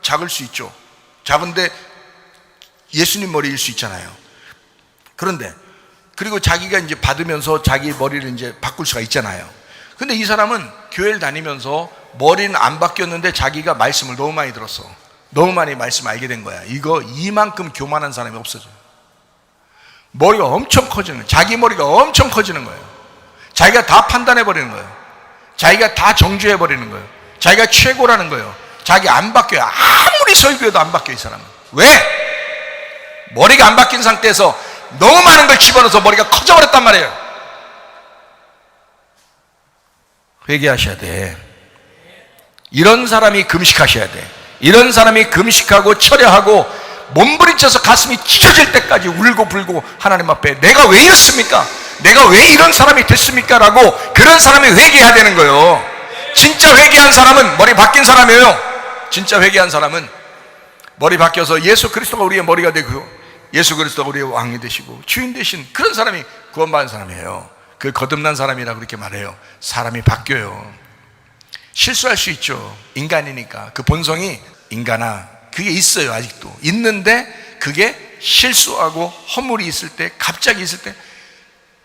A: 작을 수 있죠. 작은데 예수님 머리일 수 있잖아요. 그런데 그리고 자기가 이제 받으면서 자기 머리를 이제 바꿀 수가 있잖아요. 근데 이 사람은 교회를 다니면서 머리는 안 바뀌었는데 자기가 말씀을 너무 많이 들었어. 너무 많이 말씀을 알게 된 거야. 이만큼 교만한 사람이 없어져요. 머리가 엄청 커지는 거예요. 자기 머리가 엄청 커지는 거예요. 자기가 다 판단해 버리는 거예요. 자기가 다 정죄해 버리는 거예요. 자기가 최고라는 거예요. 자기 안 바뀌어요. 아무리 설교해도 안 바뀌어요, 이 사람은. 왜? 머리가 안 바뀐 상태에서 너무 많은 걸 집어넣어서 머리가 커져버렸단 말이에요. 회개하셔야 돼. 이런 사람이 금식하셔야 돼. 이런 사람이 금식하고 철야하고 몸부림쳐서 가슴이 찢어질 때까지 울고 불고 하나님 앞에 내가 왜 이렇습니까? 내가 왜 이런 사람이 됐습니까? 라고 그런 사람이 회개해야 되는 거예요. 진짜 회개한 사람은 머리 바뀐 사람이에요. 진짜 회개한 사람은 머리 바뀌어서 예수 그리스도가 우리의 머리가 되고 예수 그리스도가 우리의 왕이 되시고 주인 되신 그런 사람이 구원받은 사람이에요. 그 거듭난 사람이라 그렇게 말해요. 사람이 바뀌어요. 실수할 수 있죠. 인간이니까. 그 본성이 인간아 그게 있어요. 아직도 있는데 그게 실수하고 허물이 있을 때 갑자기 있을 때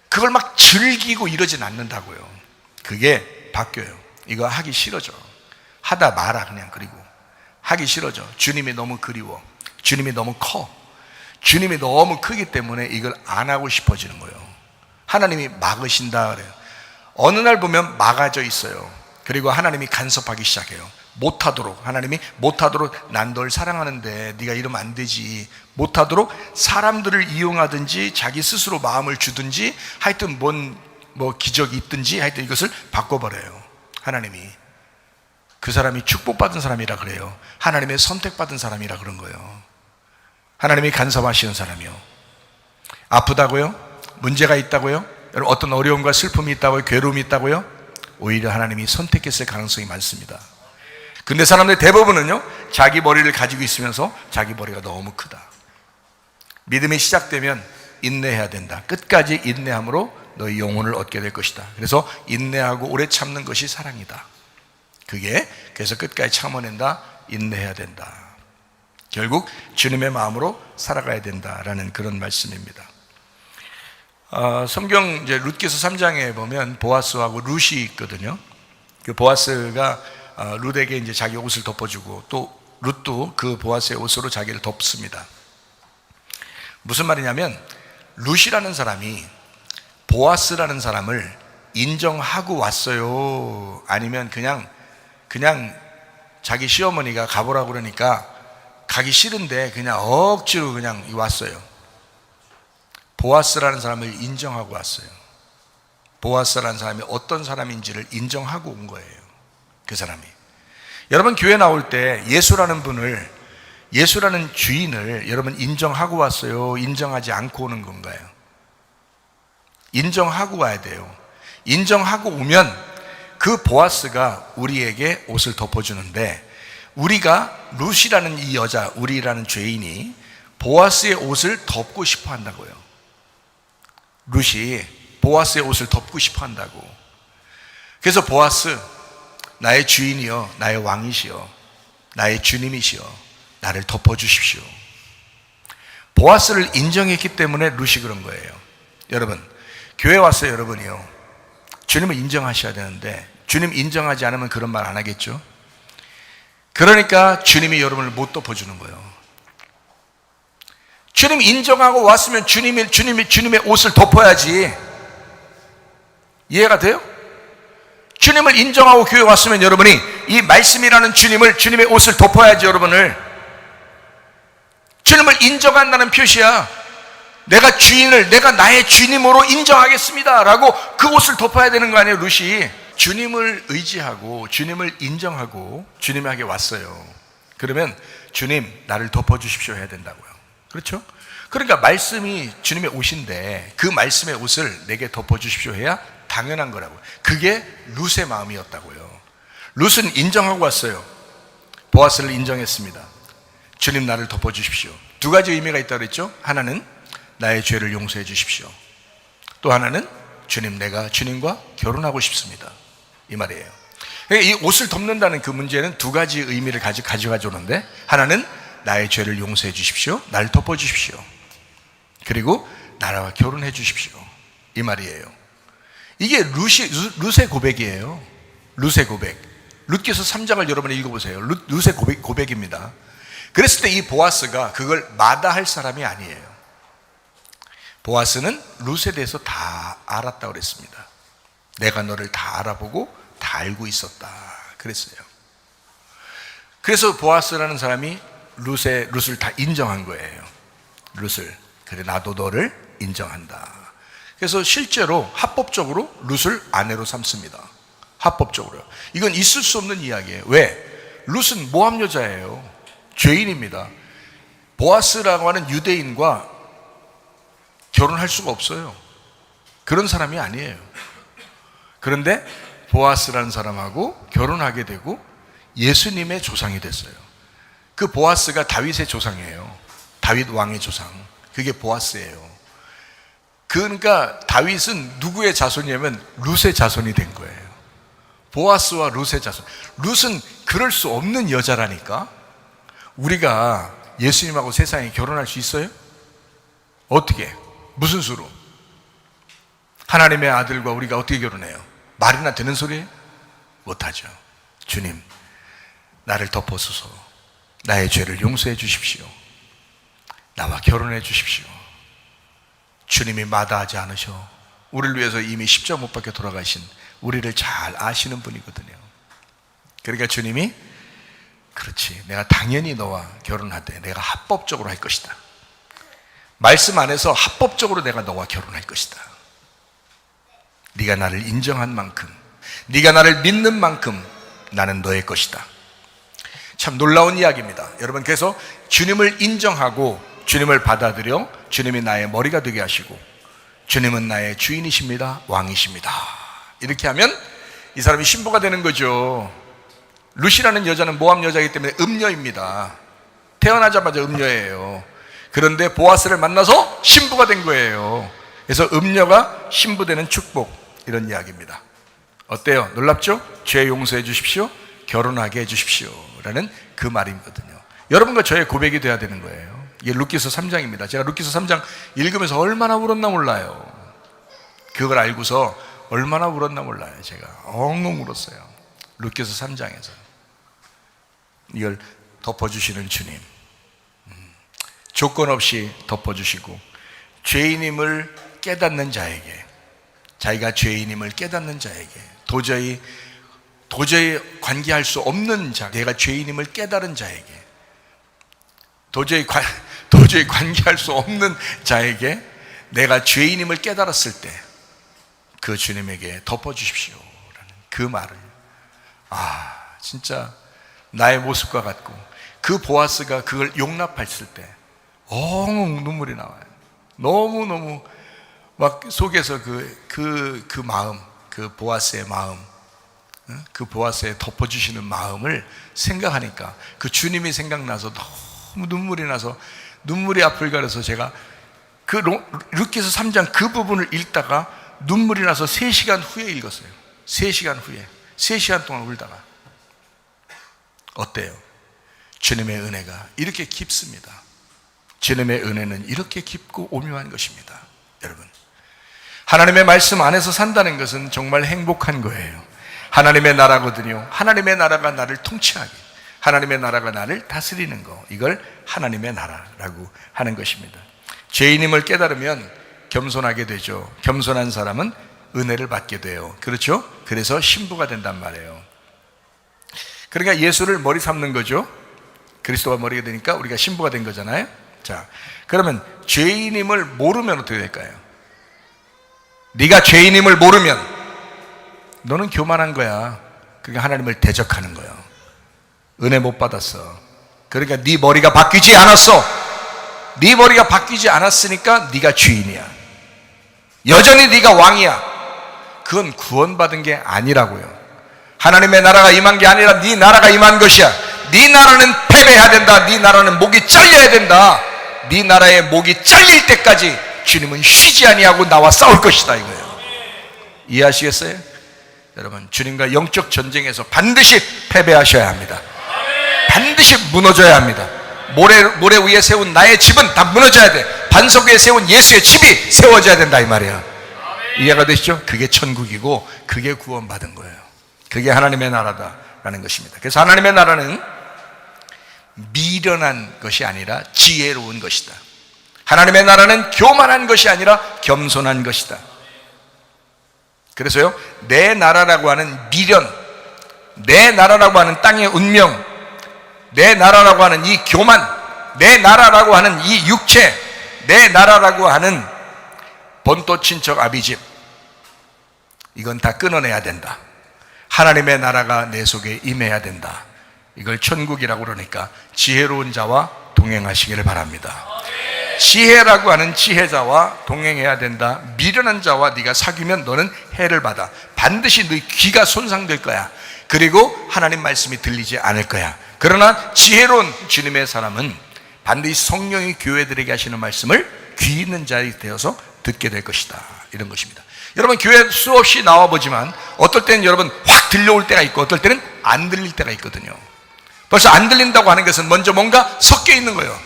A: 그걸 막 즐기고 이러진 않는다고요. 그게 바뀌어요. 이거 하기 싫어져. 하다 마라 그냥. 그리고 하기 싫어져. 주님이 너무 그리워. 주님이 너무 커. 주님이 너무 크기 때문에 이걸 안 하고 싶어지는 거예요. 하나님이 막으신다 그래요. 어느 날 보면 막아져 있어요. 그리고 하나님이 간섭하기 시작해요. 못하도록. 하나님이 못하도록 난 널 사랑하는데 네가 이러면 안 되지. 못하도록 사람들을 이용하든지 자기 스스로 마음을 주든지 하여튼 뭐 기적이 있든지 하여튼 이것을 바꿔버려요. 하나님이. 그 사람이 축복받은 사람이라 그래요. 하나님의 선택받은 사람이라 그런 거예요. 하나님이 간섭하시는 사람이요. 아프다고요? 문제가 있다고요? 여러분 어떤 어려움과 슬픔이 있다고요? 괴로움이 있다고요? 오히려 하나님이 선택했을 가능성이 많습니다. 근데 사람들 대부분은요 자기 머리를 가지고 있으면서 자기 머리가 너무 크다. 믿음이 시작되면 인내해야 된다. 끝까지 인내함으로 너희 영혼을 얻게 될 것이다. 그래서 인내하고 오래 참는 것이 사랑이다. 그래서 끝까지 참아낸다. 인내해야 된다. 결국 주님의 마음으로 살아가야 된다라는 그런 말씀입니다. 성경 이제 룻기서 3장에 보면 보아스하고 룻이 있거든요. 그 보아스가 룻에게 이제 자기 옷을 덮어주고 또 룻도 그 보아스의 옷으로 자기를 덮습니다. 무슨 말이냐면 룻이라는 사람이 보아스라는 사람을 인정하고 왔어요? 아니면 그냥 자기 시어머니가 가보라고 그러니까 가기 싫은데 그냥 억지로 그냥 왔어요. 보아스라는 사람을 인정하고 왔어요. 보아스라는 사람이 어떤 사람인지를 인정하고 온 거예요. 그 사람이. 여러분 교회 나올 때 예수라는 주인을 여러분 인정하고 왔어요? 인정하지 않고 오는 건가요? 인정하고 와야 돼요. 인정하고 오면 그 보아스가 우리에게 옷을 덮어주는데 우리가 룻이라는 이 여자, 우리라는 죄인이 보아스의 옷을 덮고 싶어 한다고요. 룻이 보아스의 옷을 덮고 싶어 한다고. 그래서 보아스, 나의 주인이여, 나의 왕이시여, 나의 주님이시여, 나를 덮어주십시오. 보아스를 인정했기 때문에 룻이 그런 거예요. 여러분, 교회 왔어요, 여러분이요. 주님을 인정하셔야 되는데 주님 인정하지 않으면 그런 말 안 하겠죠? 그러니까 주님이 여러분을 못 덮어주는 거예요. 주님 인정하고 왔으면 주님의 옷을 덮어야지. 이해가 돼요? 주님을 인정하고 교회 왔으면 여러분이 이 말씀이라는 주님의 옷을 덮어야지. 여러분을 주님을 인정한다는 표시야. 내가 나의 주님으로 인정하겠습니다 라고 그 옷을 덮어야 되는 거 아니에요. 룻이 주님을 의지하고 주님을 인정하고 주님에게 왔어요. 그러면 주님 나를 덮어주십시오 해야 된다고요. 그렇죠? 그러니까 말씀이 주님의 옷인데 그 말씀의 옷을 내게 덮어주십시오 해야 당연한 거라고요. 그게 룻의 마음이었다고요. 룻은 인정하고 왔어요. 보아스를 인정했습니다. 주님 나를 덮어주십시오. 두 가지 의미가 있다고 그랬죠. 하나는 나의 죄를 용서해 주십시오. 또 하나는 주님, 내가 주님과 결혼하고 싶습니다. 이 말이에요. 이 옷을 덮는다는 그 문제는 두 가지 의미를 가져가 주는데, 하나는 나의 죄를 용서해 주십시오. 나를 덮어 주십시오. 그리고 나와 결혼해 주십시오. 이 말이에요. 이게 룻의 고백이에요. 룻의 고백. 룻기서 3장을 여러분이 읽어보세요. 룻의 고백입니다. 그랬을 때 이 보아스가 그걸 마다할 사람이 아니에요. 보아스는 룻에 대해서 다 알았다고 그랬습니다. 내가 너를 다 알아보고 다 알고 있었다 그랬어요. 그래서 보아스라는 사람이 룻을 다 인정한 거예요. 룻을. 그래, 나도 너를 인정한다. 그래서 실제로 합법적으로 룻을 아내로 삼습니다. 합법적으로요. 이건 있을 수 없는 이야기예요. 왜? 룻은 모함 여자예요. 죄인입니다. 보아스라고 하는 유대인과 결혼할 수가 없어요. 그런 사람이 아니에요. 그런데 보아스라는 사람하고 결혼하게 되고 예수님의 조상이 됐어요. 그 보아스가 다윗의 조상이에요. 다윗 왕의 조상. 그게 보아스예요. 그러니까 다윗은 누구의 자손이냐면 룻의 자손이 된 거예요. 보아스와 룻의 자손. 룻은 그럴 수 없는 여자라니까. 우리가 예수님하고 세상에 결혼할 수 있어요? 어떻게? 무슨 수로? 하나님의 아들과 우리가 어떻게 결혼해요? 말이나 되는 소리예요? 못하죠. 주님, 나를 덮어주소서. 나의 죄를 용서해 주십시오. 나와 결혼해 주십시오. 주님이 마다하지 않으셔. 우리를 위해서 이미 십자가 못 박혀 돌아가신 우리를 잘 아시는 분이거든요. 그러니까 주님이 그렇지, 내가 당연히 너와 결혼하되 내가 합법적으로 할 것이다. 말씀 안에서 합법적으로 내가 너와 결혼할 것이다. 네가 나를 인정한 만큼, 네가 나를 믿는 만큼 나는 너의 것이다. 참 놀라운 이야기입니다. 여러분, 그래서 주님을 인정하고 주님을 받아들여 주님이 나의 머리가 되게 하시고 주님은 나의 주인이십니다. 왕이십니다. 이렇게 하면 이 사람이 신부가 되는 거죠. 룻이라는 여자는 모함 여자이기 때문에 음녀입니다. 태어나자마자 음녀예요. 그런데 보아스를 만나서 신부가 된 거예요. 그래서 음녀가 신부되는 축복, 이런 이야기입니다. 어때요? 놀랍죠? 죄 용서해 주십시오. 결혼하게 해 주십시오. 라는 그 말이거든요. 여러분과 저의 고백이 돼야 되는 거예요. 이게 룻기서 3장입니다. 제가 룻기서 3장 읽으면서 얼마나 울었나 몰라요. 그걸 알고서 얼마나 울었나 몰라요. 제가 엉엉 울었어요. 룻기서 3장에서. 이걸 덮어주시는 주님, 조건 없이 덮어주시고 죄인임을 깨닫는 자에게, 자기가 죄인임을 깨닫는 자에게, 도저히 관계할 수 없는 자, 내가 죄인임을 깨달은 자에게, 도저히 관계할 수 없는 자에게 내가 죄인임을 깨달았을 때 그 주님에게 덮어주십시오 라는 그 말을, 진짜 나의 모습과 같고, 그 보아스가 그걸 용납했을 때 엉엉 눈물이 나와요. 너무너무 막 속에서 그 마음, 그 보아스의 마음, 그 보아스의 덮어주시는 마음을 생각하니까 그 주님이 생각나서 너무 눈물이 나서 눈물이 앞을 가려서 제가 그 룻기서 3장 그 부분을 읽다가 눈물이 나서 3시간 후에 읽었어요. 3시간 후에 3시간 동안 울다가. 어때요? 주님의 은혜가 이렇게 깊습니다. 주님의 은혜는 이렇게 깊고 오묘한 것입니다. 여러분, 하나님의 말씀 안에서 산다는 것은 정말 행복한 거예요. 하나님의 나라거든요. 하나님의 나라가 나를 통치하게, 하나님의 나라가 나를 다스리는 거, 이걸 하나님의 나라라고 하는 것입니다. 죄인임을 깨달으면 겸손하게 되죠. 겸손한 사람은 은혜를 받게 돼요. 그렇죠? 그래서 신부가 된단 말이에요. 그러니까 예수를 머리 삼는 거죠. 그리스도가 머리가 되니까 우리가 신부가 된 거잖아요. 자, 그러면 죄인임을 모르면 어떻게 될까요? 네가 죄인임을 모르면 너는 교만한 거야. 그러니까 하나님을 대적하는 거예요. 은혜 못 받았어. 그러니까 네 머리가 바뀌지 않았어. 네 머리가 바뀌지 않았으니까 네가 주인이야. 여전히 네가 왕이야. 그건 구원받은 게 아니라고요. 하나님의 나라가 임한 게 아니라 네 나라가 임한 것이야. 네 나라는 패배해야 된다. 네 나라는 목이 잘려야 된다. 네 나라의 목이 잘릴 때까지 주님은 쉬지 아니하고 나와 싸울 것이다, 이거예요. 이해하시겠어요? 여러분, 주님과 영적 전쟁에서 반드시 패배하셔야 합니다. 반드시 무너져야 합니다. 모래 위에 세운 나의 집은 다 무너져야 돼. 반석 위에 세운 예수의 집이 세워져야 된다, 이 말이에요. 이해가 되시죠? 그게 천국이고 그게 구원받은 거예요. 그게 하나님의 나라다라는 것입니다. 그래서 하나님의 나라는 미련한 것이 아니라 지혜로운 것이다. 하나님의 나라는 교만한 것이 아니라 겸손한 것이다. 그래서요, 내 나라라고 하는 미련, 내 나라라고 하는 땅의 운명, 내 나라라고 하는 이 교만, 내 나라라고 하는 이 육체, 내 나라라고 하는 본토 친척 아비집, 이건 다 끊어내야 된다. 하나님의 나라가 내 속에 임해야 된다. 이걸 천국이라고 그러니까 지혜로운 자와 동행하시기를 바랍니다. 지혜라고 하는 지혜자와 동행해야 된다. 미련한 자와 네가 사귀면 너는 해를 받아. 반드시 너희 귀가 손상될 거야. 그리고 하나님 말씀이 들리지 않을 거야. 그러나 지혜로운 주님의 사람은 반드시 성령이 교회들에게 하시는 말씀을 귀 있는 자이 되어서 듣게 될 것이다. 이런 것입니다. 여러분, 교회 수없이 나와보지만 어떨 때는 여러분 확 들려올 때가 있고 어떨 때는 안 들릴 때가 있거든요. 벌써 안 들린다고 하는 것은 먼저 뭔가 섞여 있는 거예요.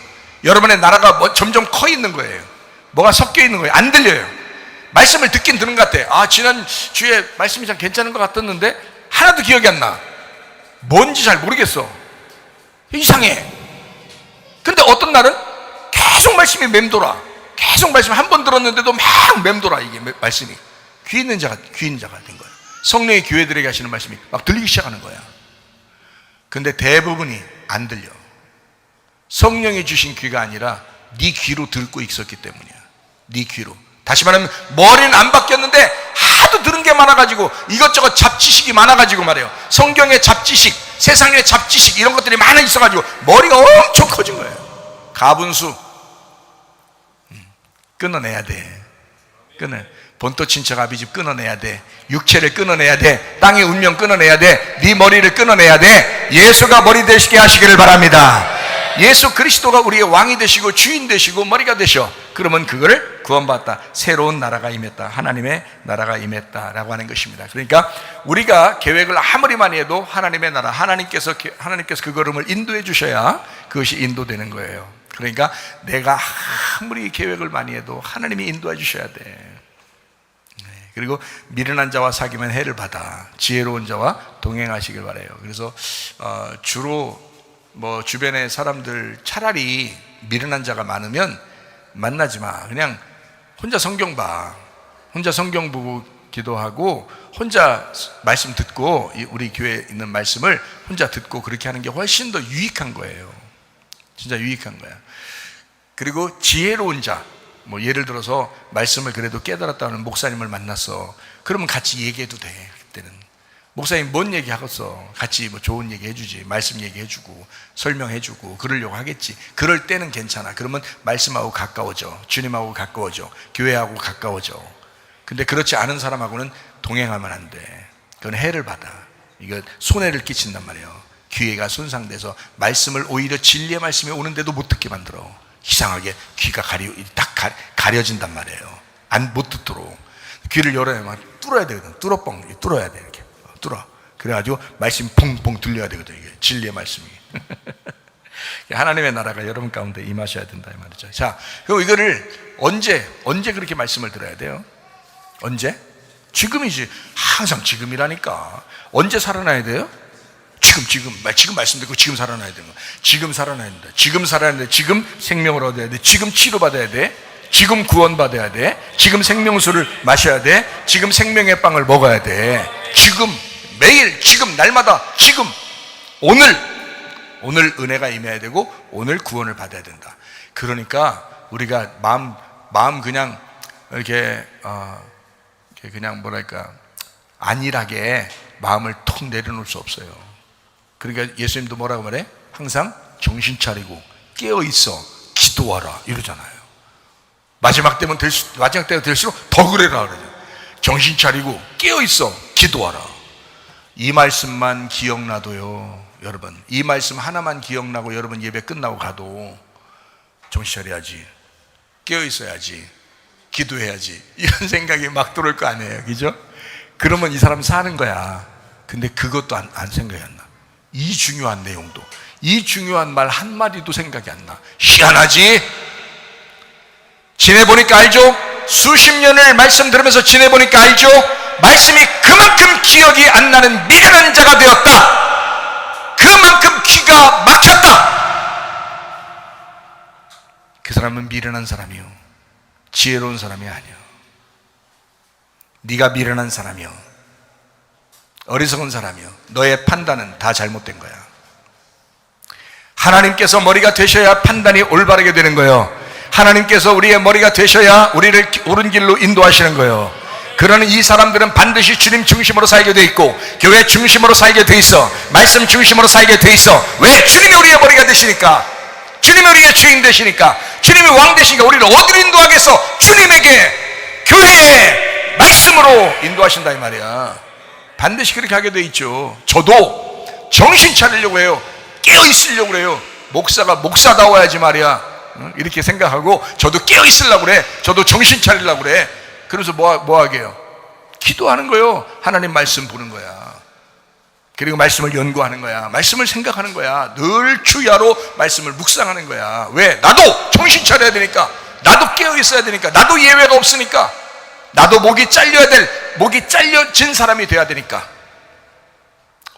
A: 여러분의 나라가 점점 커 있는 거예요. 뭐가 섞여 있는 거예요. 안 들려요. 말씀을 듣긴 듣는 것 같아. 지난 주에 말씀이 참 괜찮은 것 같았는데 하나도 기억이 안 나. 뭔지 잘 모르겠어. 이상해. 근데 어떤 날은 계속 말씀이 맴돌아. 계속 말씀 한 번 들었는데도 막 맴돌아. 이게 말씀이 귀 있는 자가 된 거예요. 성령의 교회들에게 하시는 말씀이 막 들리기 시작하는 거야. 근데 대부분이 안 들려. 성령이 주신 귀가 아니라 네 귀로 듣고 있었기 때문이야. 네 귀로. 다시 말하면 머리는 안 바뀌었는데 하도 들은 게 많아가지고 이것저것 잡지식이 많아가지고 말이에요. 성경의 잡지식, 세상의 잡지식 이런 것들이 많아 있어가지고 머리가 엄청 커진 거예요. 가분수 끊어내야 돼. 본토 친척 아비집 끊어내야 돼. 육체를 끊어내야 돼. 땅의 운명 끊어내야 돼. 네 머리를 끊어내야 돼. 예수가 머리 되시게 하시기를 바랍니다. 예수 그리스도가 우리의 왕이 되시고 주인 되시고 머리가 되셔. 그러면 그거를 구원받았다. 새로운 나라가 임했다. 하나님의 나라가 임했다라고 하는 것입니다. 그러니까 우리가 계획을 아무리 많이 해도 하나님의 나라, 하나님께서 그 걸음을 인도해 주셔야 그것이 인도되는 거예요. 그러니까 내가 아무리 계획을 많이 해도 하나님이 인도해 주셔야 돼. 그리고 미련한 자와 사귀면 해를 받아. 지혜로운 자와 동행하시길 바라요. 그래서 주로 주변에 사람들 차라리 미련한 자가 많으면 만나지 마. 그냥 혼자 성경 봐. 혼자 성경 보고 기도하고 혼자 말씀 듣고 우리 교회에 있는 말씀을 혼자 듣고 그렇게 하는 게 훨씬 더 유익한 거예요. 진짜 유익한 거야. 그리고 지혜로운 자, 예를 들어서 말씀을 그래도 깨달았다는 목사님을 만났어. 그러면 같이 얘기해도 돼. 그때는 목사님 뭔 얘기 하겠어. 같이 좋은 얘기 해주지. 말씀 얘기해주고 설명해주고 그러려고 하겠지. 그럴 때는 괜찮아. 그러면 말씀하고 가까워져. 주님하고 가까워져. 교회하고 가까워져. 근데 그렇지 않은 사람하고는 동행하면 안 돼. 그건 해를 받아. 이거 손해를 끼친단 말이에요. 귀가 손상돼서 말씀을 오히려 진리의 말씀이 오는데도 못 듣게 만들어. 이상하게 귀가 가려진단 말이에요. 못 듣도록. 귀를 열어야만 뚫어야 되거든. 뚫어야 돼. 이렇게 뚫어. 그래가지고 말씀이 퐁퐁 들려야 되거든. 이게 진리의 말씀이. 하나님의 나라가 여러분 가운데 임하셔야 된다 이 말이죠. 자, 그럼 이거를 언제 그렇게 말씀을 들어야 돼요? 언제? 지금이지. 항상 지금이라니까. 언제 살아나야 돼요? 지금 말씀 듣고 지금 살아나야 되는 거야. 지금 살아나야 된다. 지금 살아야 돼. 지금 생명을 얻어야 돼. 지금 치료받아야 돼. 지금 구원받아야 돼. 지금 생명수를 마셔야 돼. 지금 생명의 빵을 먹어야 돼. 지금 매일 지금 날마다 지금 오늘 은혜가 임해야 되고 오늘 구원을 받아야 된다. 그러니까 우리가 마음 그냥 이렇게 그냥 안일하게 마음을 톡 내려놓을 수 없어요. 그러니까 예수님도 뭐라고 말해? 항상 정신 차리고 깨어 있어 기도하라 이러잖아요. 마지막 때가 될수록 더 그래라 그러죠. 정신 차리고 깨어 있어 기도하라. 이 말씀만 기억나도요, 여러분. 이 말씀 하나만 기억나고 여러분 예배 끝나고 가도 정신 차려야지, 깨어 있어야지, 기도해야지 이런 생각이 막 들어올 거 아니에요, 그죠? 그러면 이 사람 사는 거야. 근데 그것도 안 생각이 안 나. 이 중요한 내용도, 이 중요한 말 한마디도 생각이 안 나. 희한하지? 지내보니까 알죠? 수십 년을 말씀 들으면서 지내보니까 알죠? 말씀이 그만큼 기억이 안 나는 미련한 자가 되었다. 그만큼 귀가 막혔다. 그 사람은 미련한 사람이요, 지혜로운 사람이 아니요. 네가 미련한 사람이요, 어리석은 사람이요, 너의 판단은 다 잘못된 거야. 하나님께서 머리가 되셔야 판단이 올바르게 되는 거예요. 하나님께서 우리의 머리가 되셔야 우리를 옳은 길로 인도하시는 거예요. 그러는 이 사람들은 반드시 주님 중심으로 살게 돼 있고, 교회 중심으로 살게 돼 있어, 말씀 중심으로 살게 돼 있어. 왜? 주님이 우리의 머리가 되시니까, 주님이 우리의 주인 되시니까, 주님이 왕 되시니까. 우리를 어디로 인도하겠어? 주님에게, 교회에, 말씀으로 인도하신다 이 말이야. 반드시 그렇게 하게 돼 있죠. 저도 정신 차리려고 해요. 깨어 있으려고 그래요. 목사가 목사다워야지 말이야. 이렇게 생각하고 저도 깨어 있으려고 그래. 저도 정신 차리려고 그래. 그래서 뭐 하게요? 기도하는 거예요. 하나님 말씀 보는 거야. 그리고 말씀을 연구하는 거야. 말씀을 생각하는 거야. 늘 주야로 말씀을 묵상하는 거야. 왜? 나도 정신 차려야 되니까, 나도 깨어 있어야 되니까, 나도 예외가 없으니까, 나도 목이 잘려진 사람이 돼야 되니까.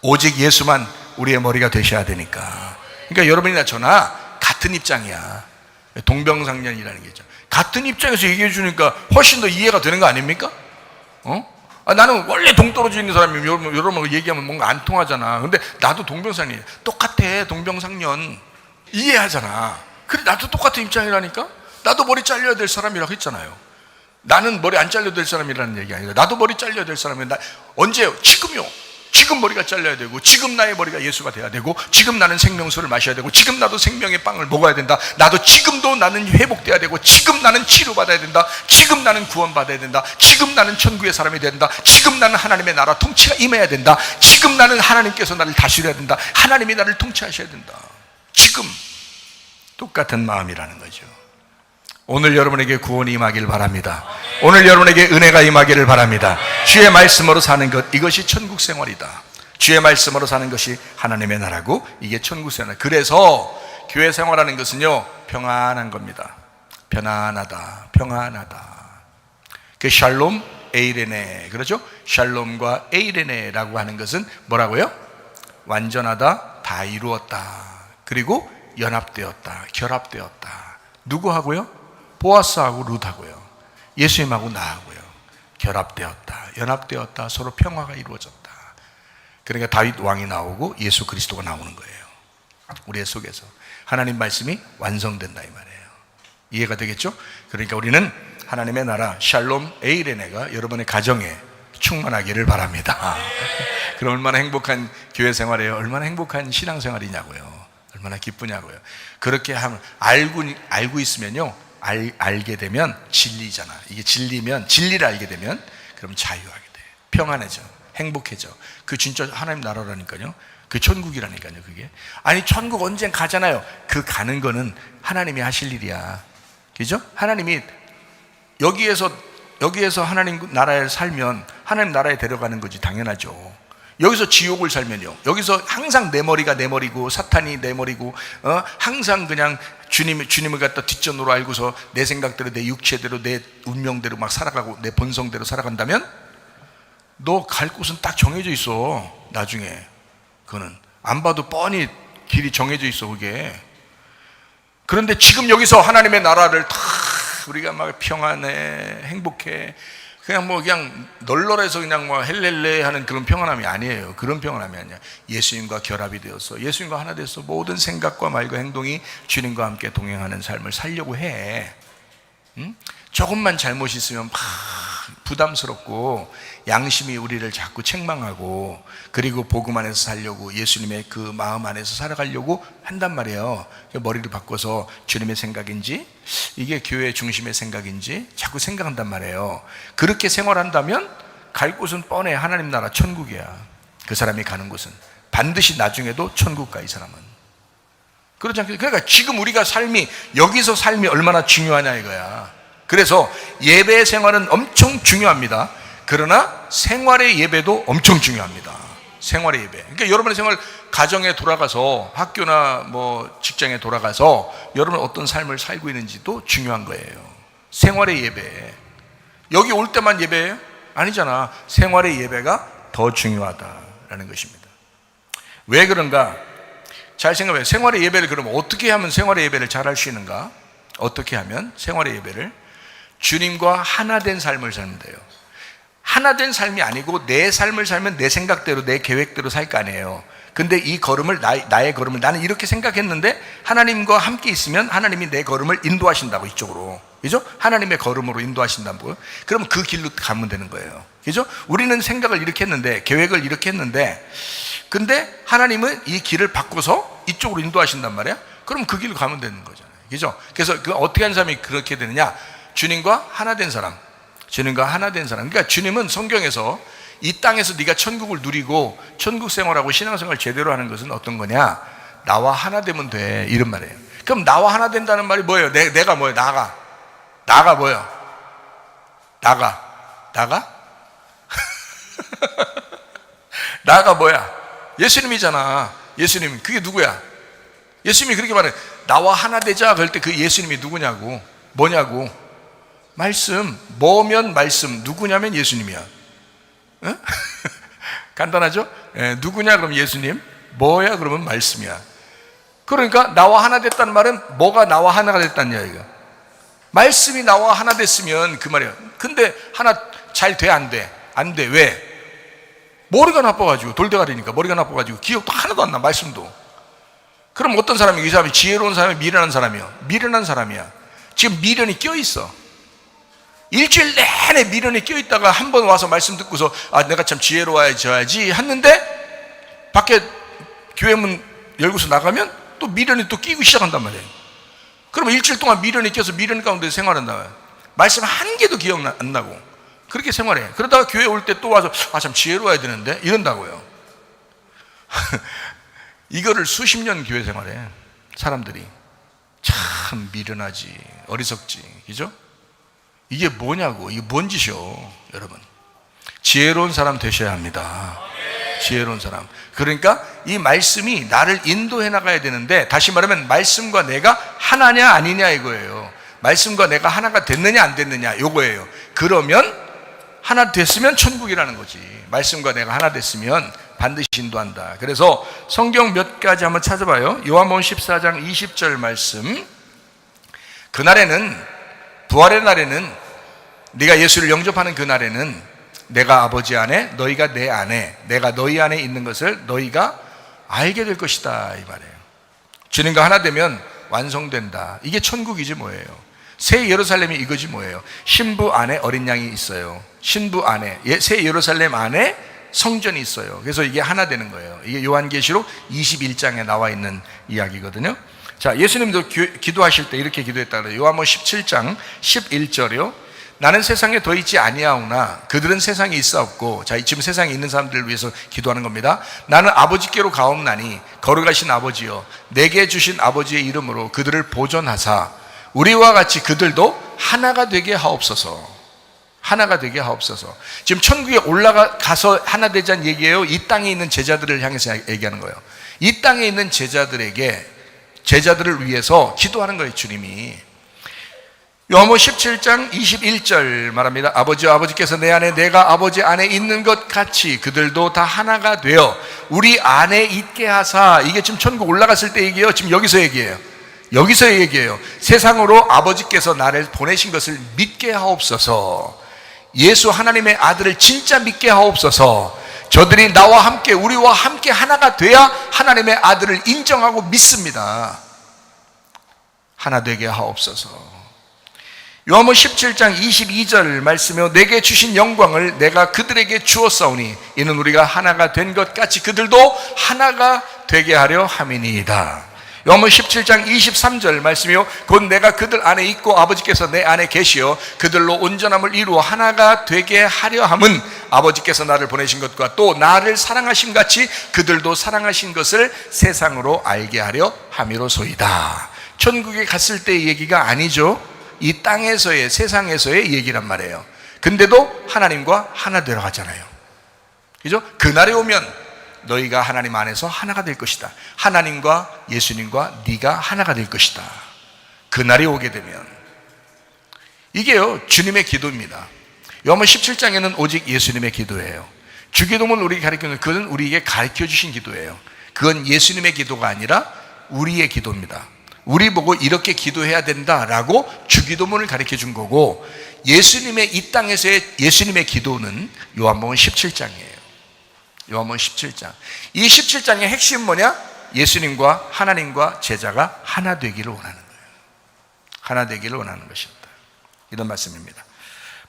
A: 오직 예수만 우리의 머리가 되셔야 되니까. 그러니까 여러분이나 저나 같은 입장이야. 동병상련이라는 게 있죠. 같은 입장에서 얘기해 주니까 훨씬 더 이해가 되는 거 아닙니까? 나는 원래 동떨어져 있는 사람이 여러분 얘기하면 뭔가 안 통하잖아. 근데 나도 동병상련이야. 똑같아. 동병상련 이해하잖아. 그래, 나도 똑같은 입장이라니까. 나도 머리 잘려야 될 사람이라고 했잖아요. 나는 머리 안 잘려야 될 사람이라는 얘기 아니라, 나도 머리 잘려야 될 사람이야. 언제? 지금요. 지금 머리가 잘려야 되고, 지금 나의 머리가 예수가 돼야 되고, 지금 나는 생명수를 마셔야 되고, 지금 나도 생명의 빵을 먹어야 된다. 나도 지금도 나는 회복돼야 되고, 지금 나는 치료받아야 된다. 지금 나는 구원받아야 된다. 지금 나는 천국의 사람이 된다. 지금 나는 하나님의 나라 통치가 임해야 된다. 지금 나는 하나님께서 나를 다스려야 된다. 하나님이 나를 통치하셔야 된다. 지금 똑같은 마음이라는 거죠. 오늘 여러분에게 구원이 임하길 바랍니다. 오늘 여러분에게 은혜가 임하기를 바랍니다. 주의 말씀으로 사는 것, 이것이 천국 생활이다. 주의 말씀으로 사는 것이 하나님의 나라고, 이게 천국 생활. 그래서 교회 생활하는 것은요, 평안한 겁니다. 편안하다, 평안하다. 그 샬롬 에이레네, 그렇죠? 샬롬과 에이레네라고 하는 것은 뭐라고요? 완전하다, 다 이루었다, 그리고 연합되었다, 결합되었다. 누구하고요? 보아스하고 룻하고요. 예수님하고 나하고요. 결합되었다, 연합되었다, 서로 평화가 이루어졌다. 그러니까 다윗 왕이 나오고 예수 그리스도가 나오는 거예요. 우리의 속에서 하나님 말씀이 완성된다 이 말이에요. 이해가 되겠죠? 그러니까 우리는 하나님의 나라 샬롬 에이레네가 여러분의 가정에 충만하기를 바랍니다. 그럼 얼마나 행복한 교회 생활이에요. 얼마나 행복한 신앙생활이냐고요. 얼마나 기쁘냐고요. 그렇게 하면 알고 있으면요, 알게 되면 진리잖아. 이게 진리면, 진리를 알게 되면 그럼 자유하게 돼. 평안해져, 행복해져. 그 진짜 하나님 나라라니까요. 그 천국이라니까요. 그게 아니, 천국 언젠 가잖아요. 그 가는 거는 하나님이 하실 일이야. 그죠? 하나님이 여기에서 하나님 나라에 살면 하나님 나라에 데려가는 거지. 당연하죠. 여기서 지옥을 살면요, 여기서 항상 내 머리가 내 머리고 사탄이 내 머리고, 항상 그냥 주님을 갖다 뒷전으로 알고서 내 생각대로, 내 육체대로, 내 운명대로 막 살아가고 내 본성대로 살아간다면 너 갈 곳은 딱 정해져 있어. 나중에 그거는 안 봐도 뻔히 길이 정해져 있어, 그게. 그런데 지금 여기서 하나님의 나라를 다 우리가 막 평안해, 행복해, 그냥 널널해서 그냥 뭐 헬렐레 하는 그런 평안함이 아니에요. 그런 평안함이 아니야. 예수님과 결합이 되어서, 예수님과 하나 돼서 모든 생각과 말과 행동이 주님과 함께 동행하는 삶을 살려고 해. 조금만 잘못이 있으면 막 부담스럽고 양심이 우리를 자꾸 책망하고, 그리고 복음 안에서 살려고, 예수님의 그 마음 안에서 살아가려고 한단 말이에요. 머리를 바꿔서 주님의 생각인지 이게 교회 중심의 생각인지 자꾸 생각한단 말이에요. 그렇게 생활한다면 갈 곳은 뻔해. 하나님 나라 천국이야. 그 사람이 가는 곳은 반드시 나중에도 천국 가, 이 사람은. 그렇지 않겠어요? 그러니까 지금 우리가 여기서 삶이 얼마나 중요하냐 이거야. 그래서 예배 생활은 엄청 중요합니다. 그러나 생활의 예배도 엄청 중요합니다. 생활의 예배. 그러니까 여러분의 생활, 가정에 돌아가서, 학교나 뭐 직장에 돌아가서 여러분 어떤 삶을 살고 있는지도 중요한 거예요. 생활의 예배. 여기 올 때만 예배예요? 아니잖아. 생활의 예배가 더 중요하다라는 것입니다. 왜 그런가? 잘 생각해요. 생활의 예배를 그러면 어떻게 하면 생활의 예배를 잘 할 수 있는가? 어떻게 하면 생활의 예배를 주님과 하나 된 삶을 살면 돼요. 하나 된 삶이 아니고 내 삶을 살면 내 생각대로, 내 계획대로 살 거 아니에요. 근데 이 걸음을 나의 걸음을 나는 이렇게 생각했는데 하나님과 함께 있으면 하나님이 내 걸음을 인도하신다고, 이쪽으로. 그죠? 하나님의 걸음으로 인도하신다고요. 그럼 그 길로 가면 되는 거예요. 그죠? 우리는 생각을 이렇게 했는데, 계획을 이렇게 했는데, 근데 하나님은 이 길을 바꿔서 이쪽으로 인도하신단 말이야. 그럼 그 길로 가면 되는 거잖아요. 그죠? 그래서 그 어떻게 한 사람이 그렇게 되느냐? 주님과 하나 된 사람. 주님과 하나 된 사람. 그러니까 주님은 성경에서 이 땅에서 네가 천국을 누리고 천국 생활하고 신앙생활 제대로 하는 것은 어떤 거냐? 나와 하나 되면 돼, 이런 말이에요. 그럼 나와 하나 된다는 말이 뭐예요? 내가 뭐예요? 나가 뭐예요? 나가? 나가 뭐야? 예수님이잖아. 예수님. 그게 누구야? 예수님이 그렇게 말해. 나와 하나 되자. 그럴 때 그 예수님이 누구냐고. 뭐냐고. 말씀. 뭐면 말씀. 누구냐면 예수님이야. 응? 간단하죠? 누구냐 그러면 예수님, 뭐야 그러면 말씀이야. 그러니까 나와 하나 됐다는 말은 뭐가 나와 하나가 됐다는 이야기가, 말씀이 나와 하나 됐으면 그 말이야. 근데 하나 잘 돼, 안 돼? 안 돼. 왜? 머리가 나빠가지고, 돌대가리니까 머리가 나빠가지고 기억도 하나도 안 나, 말씀도. 그럼 어떤 사람이, 이 사람이 지혜로운 사람이 미련한 사람이야? 미련한 사람이야. 지금 미련이 껴있어. 일주일 내내 미련이 껴있다가 한 번 와서 말씀 듣고서 내가 참 지혜로워져야지 했는데 밖에 교회 문 열고서 나가면 또 미련이 또 끼고 시작한단 말이에요. 그러면 일주일 동안 미련이 껴서 미련 가운데 생활한단 말이에요. 말씀 한 개도 기억 안 나고 그렇게 생활해. 그러다가 교회 올 때 또 와서 참 지혜로워야 되는데 이런다고요. 이거를 수십 년 교회 생활해 사람들이. 참 미련하지, 어리석지, 그죠? 이게 뭐냐고. 이게 뭔 짓이요, 여러분. 지혜로운 사람 되셔야 합니다. 지혜로운 사람. 그러니까 이 말씀이 나를 인도해 나가야 되는데, 다시 말하면 말씀과 내가 하나냐 아니냐 이거예요. 말씀과 내가 하나가 됐느냐 안 됐느냐 이거예요. 그러면 하나 됐으면 천국이라는 거지. 말씀과 내가 하나 됐으면 반드시 인도한다. 그래서 성경 몇 가지 한번 찾아봐요. 요한복음 14장 20절 말씀. 그날에는, 부활의 날에는, 네가 예수를 영접하는 그 날에는 내가 아버지 안에, 너희가 내 안에, 내가 너희 안에 있는 것을 너희가 알게 될 것이다, 이 말이에요. 주님과 하나 되면 완성된다. 이게 천국이지 뭐예요. 새 예루살렘이 이거지 뭐예요. 신부 안에 어린 양이 있어요. 신부 안에, 새 예루살렘 안에 성전이 있어요. 그래서 이게 하나 되는 거예요. 이게 요한계시록 21장에 나와 있는 이야기거든요. 자, 예수님도 기도하실 때 이렇게 기도했다 그래요. 요한복음 17장 11절이요. 나는 세상에 더 있지 아니하오나 그들은 세상에 있사옵고. 자, 지금 세상에 있는 사람들을 위해서 기도하는 겁니다. 나는 아버지께로 가옵나니 거룩하신 아버지여, 내게 주신 아버지의 이름으로 그들을 보존하사 우리와 같이 그들도 하나가 되게 하옵소서. 하나가 되게 하옵소서. 지금 천국에 올라가서 하나 되자는 얘기예요? 이 땅에 있는 제자들을 향해서 얘기하는 거예요. 이 땅에 있는 제자들을 위해서 기도하는 거예요, 주님이. 요한복음 17장 21절 말합니다. 아버지와 아버지께서 내 안에, 내가 아버지 안에 있는 것 같이 그들도 다 하나가 되어 우리 안에 있게 하사. 이게 지금 천국 올라갔을 때 얘기예요. 지금 여기서 얘기해요. 여기서 얘기해요. 세상으로 아버지께서 나를 보내신 것을 믿게 하옵소서. 예수 하나님의 아들을 진짜 믿게 하옵소서. 저들이 나와 함께, 우리와 함께 하나가 돼야 하나님의 아들을 인정하고 믿습니다. 하나 되게 하옵소서. 요한복음 17장 22절 말씀이요. 내게 주신 영광을 내가 그들에게 주었사오니 이는 우리가 하나가 된 것 같이 그들도 하나가 되게 하려 함이니이다. 요한복음 17장 23절 말씀이요. 곧 내가 그들 안에 있고 아버지께서 내 안에 계시어 그들로 온전함을 이루어 하나가 되게 하려 함은 아버지께서 나를 보내신 것과 또 나를 사랑하신 같이 그들도 사랑하신 것을 세상으로 알게 하려 함이로소이다. 천국에 갔을 때의 얘기가 아니죠. 이 땅에서의, 세상에서의 얘기란 말이에요. 근데도 하나님과 하나 되러 가잖아요. 그죠? 그날에 오면 너희가 하나님 안에서 하나가 될 것이다. 하나님과 예수님과 네가 하나가 될 것이다. 그날이 오게 되면. 이게요, 주님의 기도입니다. 요한복음 17장에는 오직 예수님의 기도예요. 주기도문을 우리에게 가르치는, 그건 우리에게 가르쳐 주신 기도예요. 그건 예수님의 기도가 아니라 우리의 기도입니다. 우리 보고 이렇게 기도해야 된다라고 주기도문을 가르쳐 준 거고, 예수님의 이 땅에서의 예수님의 기도는 요한복음 17장이에요. 요한복음 17장. 이 17장의 핵심은 뭐냐? 예수님과 하나님과 제자가 하나 되기를 원하는 거예요. 하나 되기를 원하는 것입니다. 이런 말씀입니다.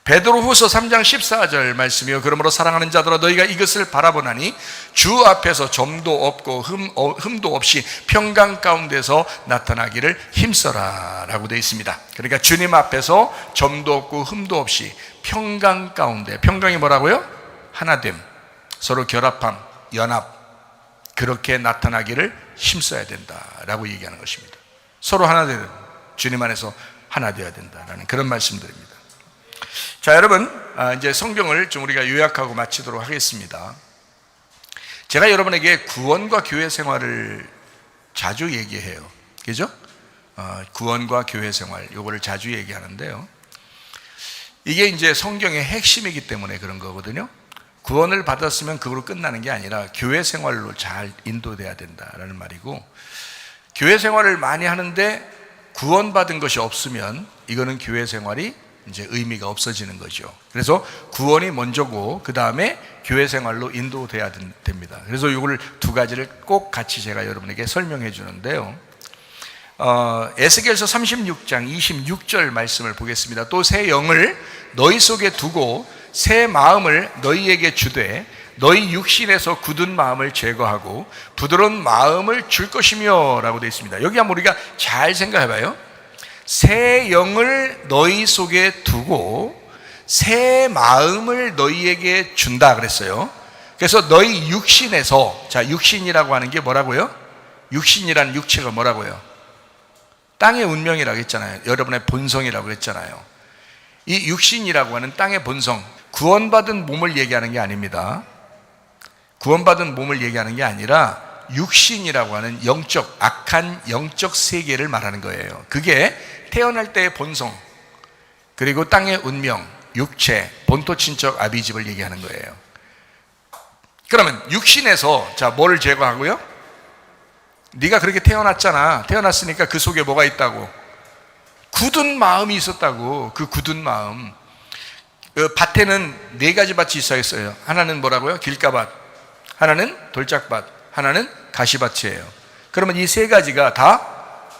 A: 베드로후서 3장 14절 말씀이요, 그러므로 사랑하는 자들아 너희가 이것을 바라보나니 주 앞에서 점도 없고 흠도 없이 평강 가운데서 나타나기를 힘써라 라고 되어 있습니다. 그러니까 주님 앞에서 점도 없고 흠도 없이 평강 가운데, 평강이 뭐라고요? 하나됨, 서로 결합함, 연합, 그렇게 나타나기를 힘써야 된다라고 얘기하는 것입니다. 서로 하나 되는, 주님 안에서 하나 되어야 된다라는 그런 말씀들입니다. 자, 여러분, 이제 성경을 좀 우리가 요약하고 마치도록 하겠습니다. 제가 여러분에게 구원과 교회 생활을 자주 얘기해요. 그죠? 구원과 교회 생활, 요거를 자주 얘기하는데요. 이게 이제 성경의 핵심이기 때문에 그런 거거든요. 구원을 받았으면 그걸로 끝나는 게 아니라 교회 생활로 잘 인도돼야 된다라는 말이고, 교회 생활을 많이 하는데 구원받은 것이 없으면 이거는 교회 생활이 이제 의미가 없어지는 거죠. 그래서 구원이 먼저고 그 다음에 교회 생활로 인도돼야 됩니다. 그래서 이걸 두 가지를 꼭 같이 제가 여러분에게 설명해 주는데요. 에스겔서 36장 26절 말씀을 보겠습니다. 또 새 영을 너희 속에 두고 새 마음을 너희에게 주되 너희 육신에서 굳은 마음을 제거하고 부드러운 마음을 줄 것이며 라고 되어 있습니다. 여기 한번 우리가 잘 생각해 봐요. 새 영을 너희 속에 두고 새 마음을 너희에게 준다 그랬어요. 그래서 너희 육신에서, 자, 육신이라고 하는 게 뭐라고요? 육신이라는 육체가 뭐라고요? 땅의 운명이라고 했잖아요. 여러분의 본성이라고 했잖아요. 이 육신이라고 하는 땅의 본성, 구원받은 몸을 얘기하는 게 아닙니다. 구원받은 몸을 얘기하는 게 아니라 육신이라고 하는 영적, 악한 영적 세계를 말하는 거예요. 그게 태어날 때의 본성, 그리고 땅의 운명, 육체, 본토 친척 아비집을 얘기하는 거예요. 그러면 육신에서, 자, 뭐를 제거하고요? 네가 그렇게 태어났잖아. 태어났으니까 그 속에 뭐가 있다고? 굳은 마음이 있었다고. 그 굳은 마음. 그 밭에는 네 가지 밭이 있어요. 하나는 뭐라고요? 길가밭, 하나는 돌짝밭, 하나는 가시밭이에요. 그러면 이 세 가지가 다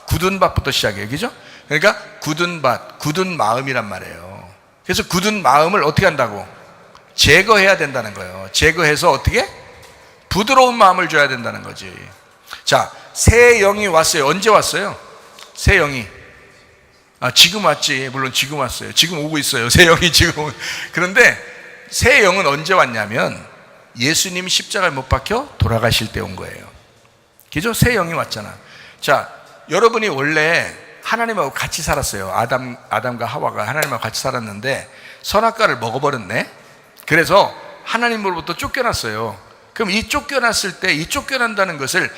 A: 굳은 밭부터 시작해요. 그죠? 그러니까 굳은 밭, 굳은 마음이란 말이에요. 그래서 굳은 마음을 어떻게 한다고? 제거해야 된다는 거예요. 제거해서 어떻게? 부드러운 마음을 줘야 된다는 거지. 자, 새 영이 왔어요. 언제 왔어요? 새 영이. 지금 왔지. 물론 지금 왔어요. 지금 오고 있어요. 새 영이 지금. 그런데 새 영은 언제 왔냐면 예수님이 십자가에 못 박혀 돌아가실 때 온 거예요. 그죠? 새 영이 왔잖아. 자, 여러분이 원래 하나님하고 같이 살았어요. 아담과 하와가 하나님하고 같이 살았는데 선악과를 먹어버렸네. 그래서 하나님으로부터 쫓겨났어요. 그럼 이 쫓겨났을 때, 이 쫓겨난다는 것을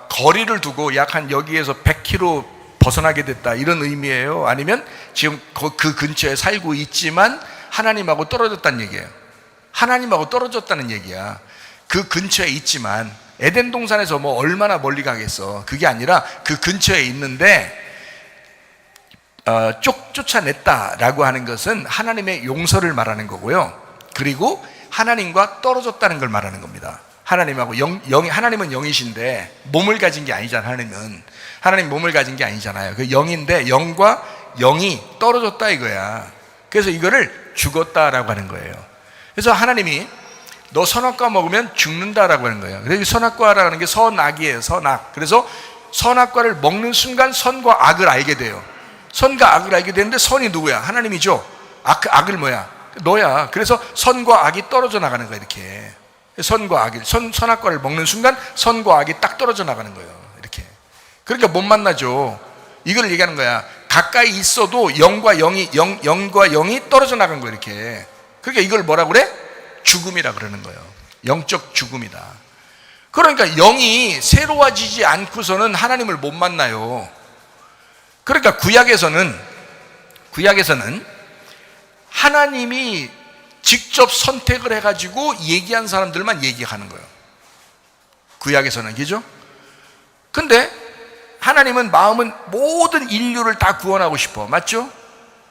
A: 거리를 두고 약 한 여기에서 100km 벗어나게 됐다, 이런 의미예요? 아니면 지금 그 근처에 살고 있지만 하나님하고 떨어졌다는 얘기예요? 하나님하고 떨어졌다는 얘기야. 그 근처에 있지만, 에덴 동산에서 뭐 얼마나 멀리 가겠어. 그게 아니라 그 근처에 있는데 쫓아냈다라고 하는 것은 하나님의 용서를 말하는 거고요. 그리고 하나님과 떨어졌다는 걸 말하는 겁니다. 하나님하고 하나님은 영이신데 몸을 가진 게 아니잖아요. 하나님 몸을 가진 게 아니잖아요. 그 영인데 영과 영이 떨어졌다 이거야. 그래서 이거를 죽었다라고 하는 거예요. 그래서 하나님이 너 선악과 먹으면 죽는다라고 하는 거예요. 그래서 선악과라는 게 선악이에요. 선악. 그래서 선악과를 먹는 순간 선과 악을 알게 돼요. 선과 악을 알게 되는데 선이 누구야? 하나님이죠. 악을 뭐야? 너야. 그래서 선과 악이 떨어져 나가는 거야. 이렇게 선과 악이, 선악과를 먹는 순간 선과 악이 딱 떨어져 나가는 거예요. 이렇게. 그러니까 못 만나죠. 이걸 얘기하는 거야. 가까이 있어도 영과 영이 떨어져 나간 거예요. 이렇게. 그러니까 이걸 뭐라 그래? 죽음이라 그러는 거예요. 영적 죽음이다. 그러니까 영이 새로워지지 않고서는 하나님을 못 만나요. 그러니까 구약에서는 하나님이 직접 선택을 해가지고 얘기한 사람들만 얘기하는 거예요. 구약에서는. 그죠? 근데 하나님은 마음은 모든 인류를 다 구원하고 싶어. 맞죠?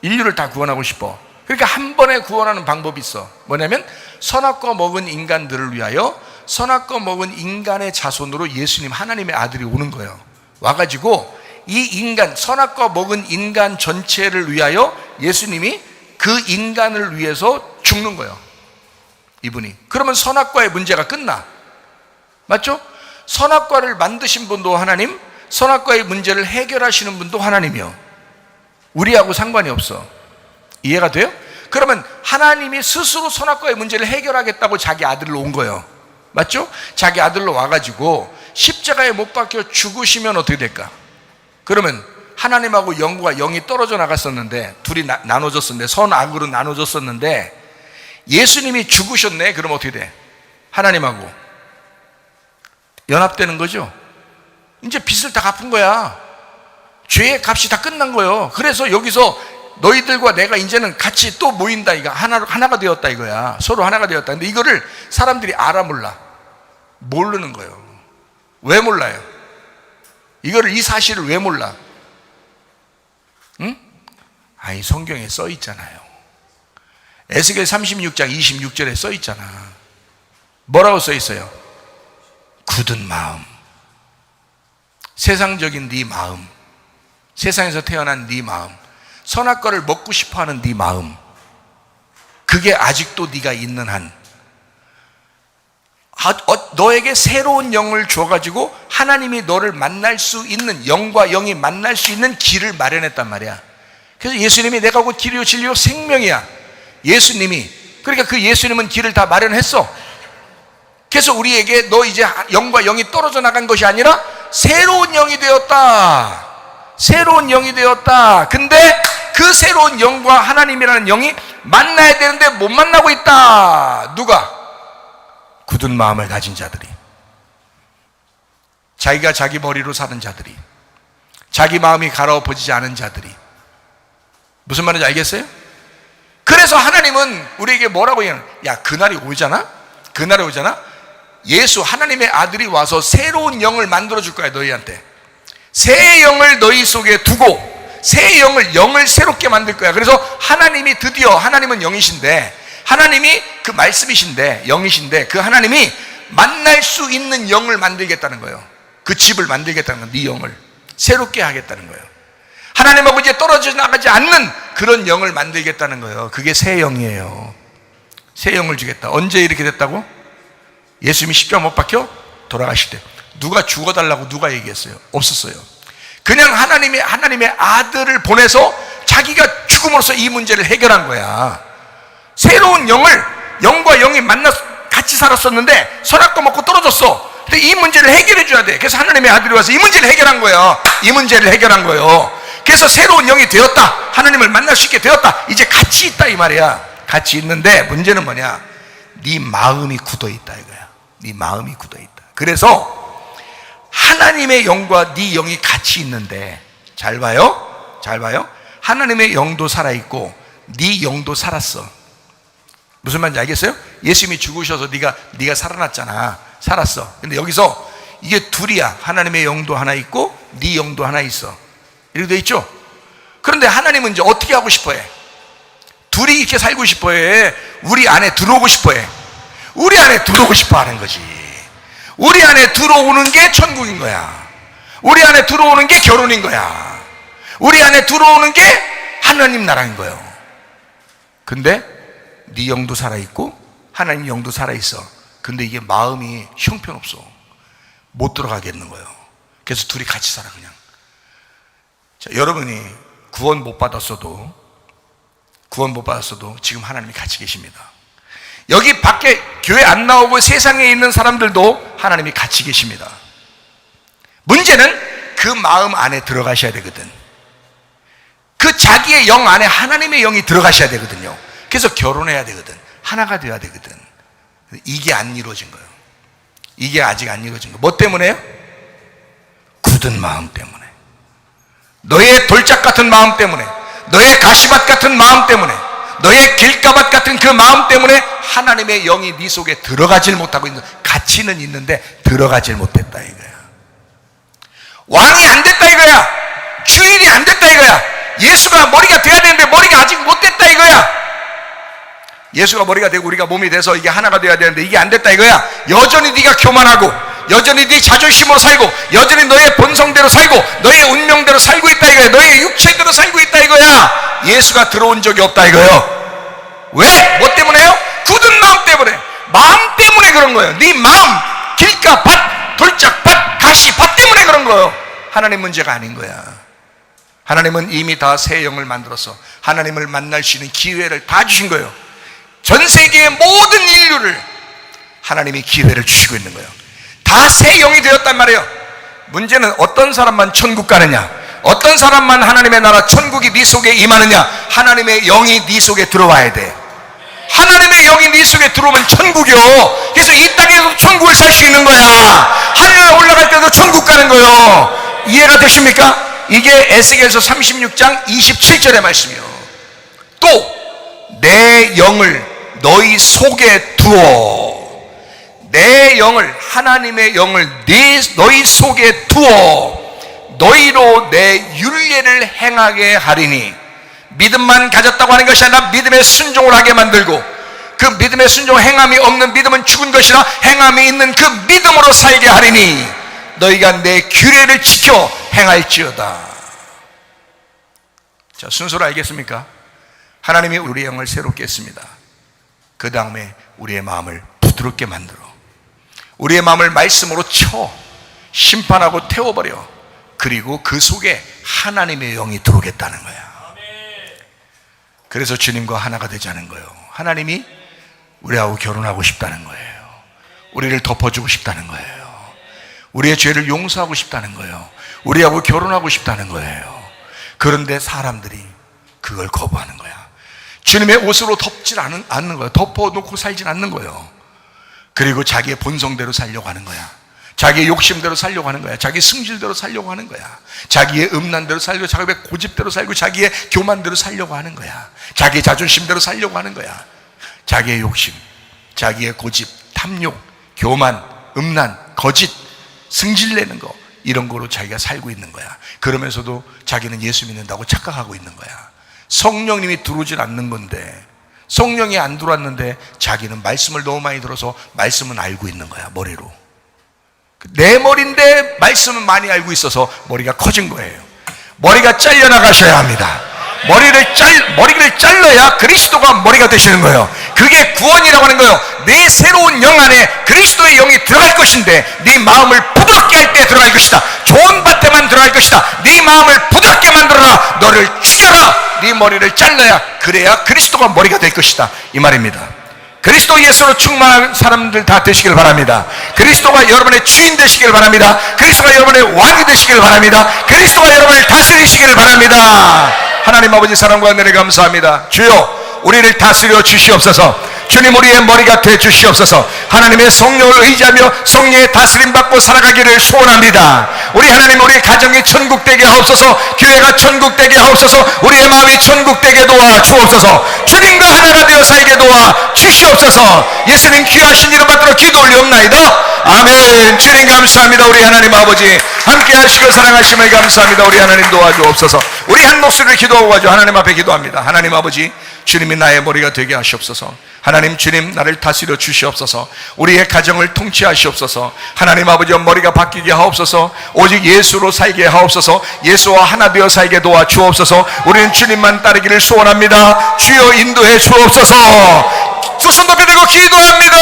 A: 인류를 다 구원하고 싶어. 그러니까 한 번에 구원하는 방법이 있어. 뭐냐면 선악과 먹은 인간들을 위하여 선악과 먹은 인간의 자손으로 예수님 하나님의 아들이 오는 거예요. 와가지고 이 인간, 선악과 먹은 인간 전체를 위하여 예수님이 그 인간을 위해서 죽는 거예요. 이분이. 그러면 선악과의 문제가 끝나. 맞죠? 선악과를 만드신 분도 하나님, 선악과의 문제를 해결하시는 분도 하나님이요. 우리하고 상관이 없어. 이해가 돼요? 그러면 하나님이 스스로 선악과의 문제를 해결하겠다고 자기 아들로 온 거예요. 맞죠? 자기 아들로 와가지고 십자가에 못 박혀 죽으시면 어떻게 될까? 그러면 하나님하고 영과 영이 떨어져 나갔었는데, 둘이 나눠졌었는데, 선악으로 나눠졌었는데, 예수님이 죽으셨네. 그럼 어떻게 돼? 하나님하고 연합되는 거죠. 이제 빚을 다 갚은 거야. 죄의 값이 다 끝난 거예요. 그래서 여기서 너희들과 내가 이제는 같이 또 모인다. 이거 하나가 되었다 이거야. 서로 하나가 되었다. 근데 이거를 사람들이 알아 몰라. 모르는 거예요. 왜 몰라요? 이 사실을 왜 몰라? 응? 아니, 성경에 써 있잖아요. 에스겔 36장 26절에 써 있잖아. 뭐라고 써 있어요? 굳은 마음, 세상적인 네 마음, 세상에서 태어난 네 마음, 선악과를 먹고 싶어하는 네 마음, 그게 아직도 네가 있는 한 너에게 새로운 영을 줘가지고 하나님이 너를 만날 수 있는, 영과 영이 만날 수 있는 길을 마련했단 말이야. 그래서 예수님이 내가 곧 길이요 진리요 생명이야. 예수님이, 그러니까 그 예수님은 길을 다 마련했어. 그래서 우리에게 너 이제 영과 영이 떨어져 나간 것이 아니라 새로운 영이 되었다. 새로운 영이 되었다. 근데 그 새로운 영과 하나님이라는 영이 만나야 되는데 못 만나고 있다. 누가? 굳은 마음을 가진 자들이, 자기가 자기 머리로 사는 자들이, 자기 마음이 갈아엎어지지 않은 자들이. 무슨 말인지 알겠어요? 그래서 하나님은 우리에게 뭐라고 얘기하는? 야, 그날이 오잖아? 그날이 오잖아? 예수 하나님의 아들이 와서 새로운 영을 만들어 줄 거야. 너희한테 새 영을 너희 속에 두고 새 영을 새롭게 만들 거야. 그래서 하나님이 드디어, 하나님은 영이신데, 하나님이 그 말씀이신데, 영이신데, 그 하나님이 만날 수 있는 영을 만들겠다는 거예요. 그 집을 만들겠다는 거예요. 네 영을 새롭게 하겠다는 거예요. 하나님하고 이제 떨어져 나가지 않는 그런 영을 만들겠다는 거예요. 그게 새 영이에요. 새 영을 주겠다. 언제 이렇게 됐다고? 예수님이 십자가 못 박혀 돌아가실 때. 누가 죽어달라고 누가 얘기했어요? 없었어요. 그냥 하나님의 아들을 보내서 자기가 죽음으로써 이 문제를 해결한 거야. 새로운 영과 영이 만나서 같이 살았었는데 선악과 먹고 떨어졌어. 근데 이 문제를 해결해 줘야 돼. 그래서 하나님의 아들이 와서 이 문제를 해결한 거야. 이 문제를 해결한 거예요. 그래서 새로운 영이 되었다. 하나님을 만날 수 있게 되었다. 이제 같이 있다 이 말이야. 같이 있는데 문제는 뭐냐? 네 마음이 굳어 있다 이거야. 네 마음이 굳어 있다. 그래서 하나님의 영과 네 영이 같이 있는데, 잘 봐요. 잘 봐요. 하나님의 영도 살아있고 네 영도 살았어. 무슨 말인지 알겠어요? 예수님이 죽으셔서 네가 살아났잖아. 살았어. 근데 여기서 이게 둘이야. 하나님의 영도 하나 있고 네 영도 하나 있어. 이렇게 돼 있죠? 그런데 하나님은 이제 어떻게 하고 싶어 해? 둘이 이렇게 살고 싶어 해? 우리 안에 들어오고 싶어 해? 우리 안에 들어오고 싶어 하는 거지. 우리 안에 들어오는 게 천국인 거야. 우리 안에 들어오는 게 결혼인 거야. 우리 안에 들어오는 게 하나님 나라인 거예요. 근데 네 영도 살아있고 하나님 영도 살아있어. 근데 이게 마음이 형편없어. 못 들어가겠는 거예요. 그래서 둘이 같이 살아 그냥. 자, 여러분이 구원 못 받았어도 지금 하나님이 같이 계십니다. 여기 밖에 교회 안 나오고 세상에 있는 사람들도 하나님이 같이 계십니다. 문제는 그 마음 안에 들어가셔야 되거든. 그 자기의 영 안에 하나님의 영이 들어가셔야 되거든요. 그래서 결혼해야 되거든. 하나가 돼야 되거든. 이게 안 이루어진 거예요. 이게 아직 안 이루어진 거예요. 뭐 때문에요? 굳은 마음 때문에. 너의 돌짝 같은 마음 때문에, 너의 가시밭 같은 마음 때문에, 너의 길가밭 같은 그 마음 때문에 하나님의 영이 네 속에 들어가질 못하고 있는, 가치는 있는데 들어가질 못했다 이거야. 왕이 안 됐다 이거야. 주인이 안 됐다 이거야. 예수가 머리가 돼야 되는데 머리가 아직 못 됐다 이거야. 예수가 머리가 되고 우리가 몸이 돼서 이게 하나가 돼야 되는데 이게 안 됐다 이거야. 여전히 네가 교만하고, 여전히 네 자존심으로 살고, 여전히 너의 본성대로 살고, 너의 운명대로 살고 있다 이거야. 너의 육체대로 살고 있다 이거야. 예수가 들어온 적이 없다 이거요. 왜? 뭐 때문에요? 굳은 마음 때문에. 마음 때문에 그런 거예요. 네 마음, 길가 밭, 돌짝 밭, 가시 밭 때문에 그런 거예요. 하나님 문제가 아닌 거야. 하나님은 이미 다 새 영을 만들어서 하나님을 만날 수 있는 기회를 다 주신 거예요. 전 세계의 모든 인류를 하나님이 기회를 주시고 있는 거예요. 다 새 영이 되었단 말이에요. 문제는 어떤 사람만 천국 가느냐, 어떤 사람만 하나님의 나라 천국이 네 속에 임하느냐. 하나님의 영이 네 속에 들어와야 돼. 하나님의 영이 네 속에 들어오면 천국이요. 그래서 이 땅에서 천국을 살 수 있는 거야. 하늘에 올라갈 때도 천국 가는 거요. 이해가 되십니까? 이게 에스겔서 36장 27절의 말씀이요. 또 내 영을 너희 속에 두어, 내 영을, 하나님의 영을 너희 속에 두어 너희로 내 율례를 행하게 하리니. 믿음만 가졌다고 하는 것이 아니라 믿음의 순종을 하게 만들고, 그 믿음의 순종, 행함이 없는 믿음은 죽은 것이라 행함이 있는 그 믿음으로 살게 하리니 너희가 내 규례를 지켜 행할지어다. 자, 순서를 알겠습니까? 하나님이 우리의 영을 새롭게 했습니다. 그 다음에 우리의 마음을 부드럽게 만들어 우리의 마음을 말씀으로 쳐 심판하고 태워버려. 그리고 그 속에 하나님의 영이 들어오겠다는 거야. 그래서 주님과 하나가 되자는 거예요. 하나님이 우리하고 결혼하고 싶다는 거예요. 우리를 덮어주고 싶다는 거예요. 우리의 죄를 용서하고 싶다는 거예요. 우리하고 결혼하고 싶다는 거예요. 그런데 사람들이 그걸 거부하는 거야. 주님의 옷으로 덮질 않는 거예요. 덮어놓고 살진 않는 거예요. 그리고 자기의 본성대로 살려고 하는 거야. 자기의 욕심대로 살려고 하는 거야. 자기 승질대로 살려고 하는 거야. 자기의 음란대로 살려고, 자기의 고집대로 살고, 자기의 교만대로 살려고 하는 거야. 자기의 자존심대로 살려고 하는 거야. 자기의 욕심, 자기의 고집, 탐욕, 교만, 음란, 거짓, 승질내는 거, 이런 거로 자기가 살고 있는 거야. 그러면서도 자기는 예수 믿는다고 착각하고 있는 거야. 성령님이 들어오질 않는 건데, 성령이 안 들어왔는데 자기는 말씀을 너무 많이 들어서 말씀은 알고 있는 거야. 머리로. 내 머리인데 말씀은 많이 알고 있어서 머리가 커진 거예요. 머리가 잘려나가셔야 합니다. 머리를 잘라야 그리스도가 머리가 되시는 거예요. 그게 구원이라고 하는 거예요. 내 새로운 영 안에 그리스도의 영이 들어갈 것인데, 네 마음을 부드럽게 할 때 들어갈 것이다. 좋은 밭에만 들어갈 것이다. 네 마음을 부드럽게 만들어라. 너를 죽여라. 네 머리를 잘라야, 그래야 그리스도가 머리가 될 것이다, 이 말입니다. 그리스도 예수로 충만한 사람들 다 되시길 바랍니다. 그리스도가 여러분의 주인 되시길 바랍니다. 그리스도가 여러분의 왕이 되시길 바랍니다. 그리스도가 여러분을 다스리시길 바랍니다. 하나님 아버지 사랑과 은혜를 감사합니다. 주여, 우리를 다스려 주시옵소서. 주님, 우리의 머리가 되 주시옵소서. 하나님의 성령을 의지하며 성령의 다스림 받고 살아가기를 소원합니다. 우리 하나님, 우리의 가정이 천국되게 하옵소서. 교회가 천국되게 하옵소서. 우리의 마음이 천국되게 도와 주옵소서. 주님과 하나가 되어 살게 도와 주시옵소서. 예수님 귀하신 이름 받들어 기도 올리옵나이다. 아멘. 주님 감사합니다. 우리 하나님 아버지 함께 하시고 사랑하심을 감사합니다. 우리 하나님 도와주옵소서. 우리 한 목소리를 기도하고 가지고 하나님 앞에 기도합니다. 하나님 아버지, 주님이 나의 머리가 되게 하시옵소서. 하나님, 주님 나를 다스려 주시옵소서. 우리의 가정을 통치하시옵소서. 하나님 아버지, 머리가 바뀌게 하옵소서. 오직 예수로 살게 하옵소서. 예수와 하나 되어 살게 도와 주옵소서. 우리는 주님만 따르기를 소원합니다. 주여 인도해 주옵소서. 두 손 높이 들고 기도합니다.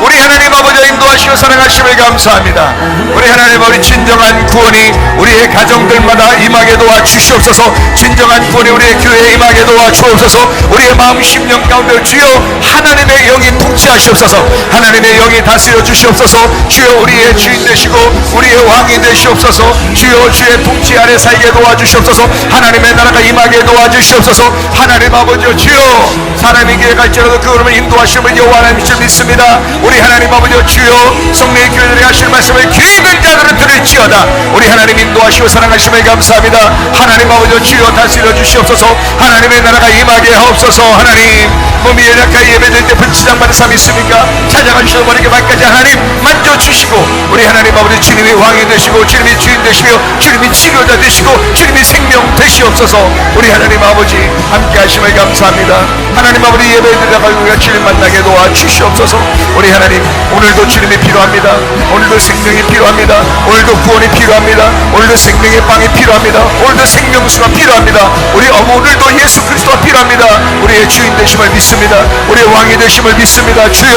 A: 우리 하나님 아버지 인도하시고 사랑하심을 감사합니다. 우리 하나님 아버지, 진정한 구원이 우리의 가정들마다 임하게 도와 주시옵소서. 진정한 구원이 우리의 교회에 임하게 도와 주옵소서. 우리의 마음 심령 가운데 주여 하나님의 영이 통치하시옵소서. 하나님의 영이 다스려 주시옵소서. 주여 우리의 주인 되시고 우리의 왕이 되시옵소서. 주여 주의 통치 아래 살게 도와주시옵소서. 하나님의 나라가 임하게 도와주시옵소서. 하나님 아버지, 주여 사람이 길에 갈지라도 그 걸음을 인도하심을 여호와 하나님 줄 믿습니다. 우리 하나님 아버지, 주여 성령의 교회들이 하실 말씀을 귀 있는 자들은 들을지어다. 우리 하나님 인도하시고 사랑하심을 감사합니다. 하나님 아버지, 주여 다스려 주시옵소서. 하나님의 나라가 임하게 하옵소서. 하나님, 몸이 연약하여 예배될 때 불치장 받은 삶이 있습니까? 찾아가 주셔서 머리가 발까지 하나님 만져주시고, 우리 하나님 아버지, 주님이 왕이 되시고 주님이 주인 되시며 주님이 치료자 되시고 주님이 생명 되시옵소서. 주시옵소서. 우리 하나님 아버지 함께 하심을 감사합니다. 하나님 아버지 예배에 들어가 우리가 주님 만나게 도와주시옵소서. 우리 하나님 오늘도 주님이 필요합니다. 오늘도 생명이 필요합니다. 오늘도 구원이 필요합니다. 오늘도 생명의 빵이 필요합니다. 오늘도 생명수가 필요합니다. 우리 오늘도 예수 그리스도가 필요합니다. 우리의 주인 되심을 믿습니다. 우리의 왕이 되심을 믿습니다. 주여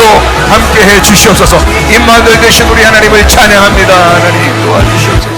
A: 함께해 주시옵소서. 임마누엘 되신 우리 하나님을 찬양합니다. 하나님 도와주시옵소서.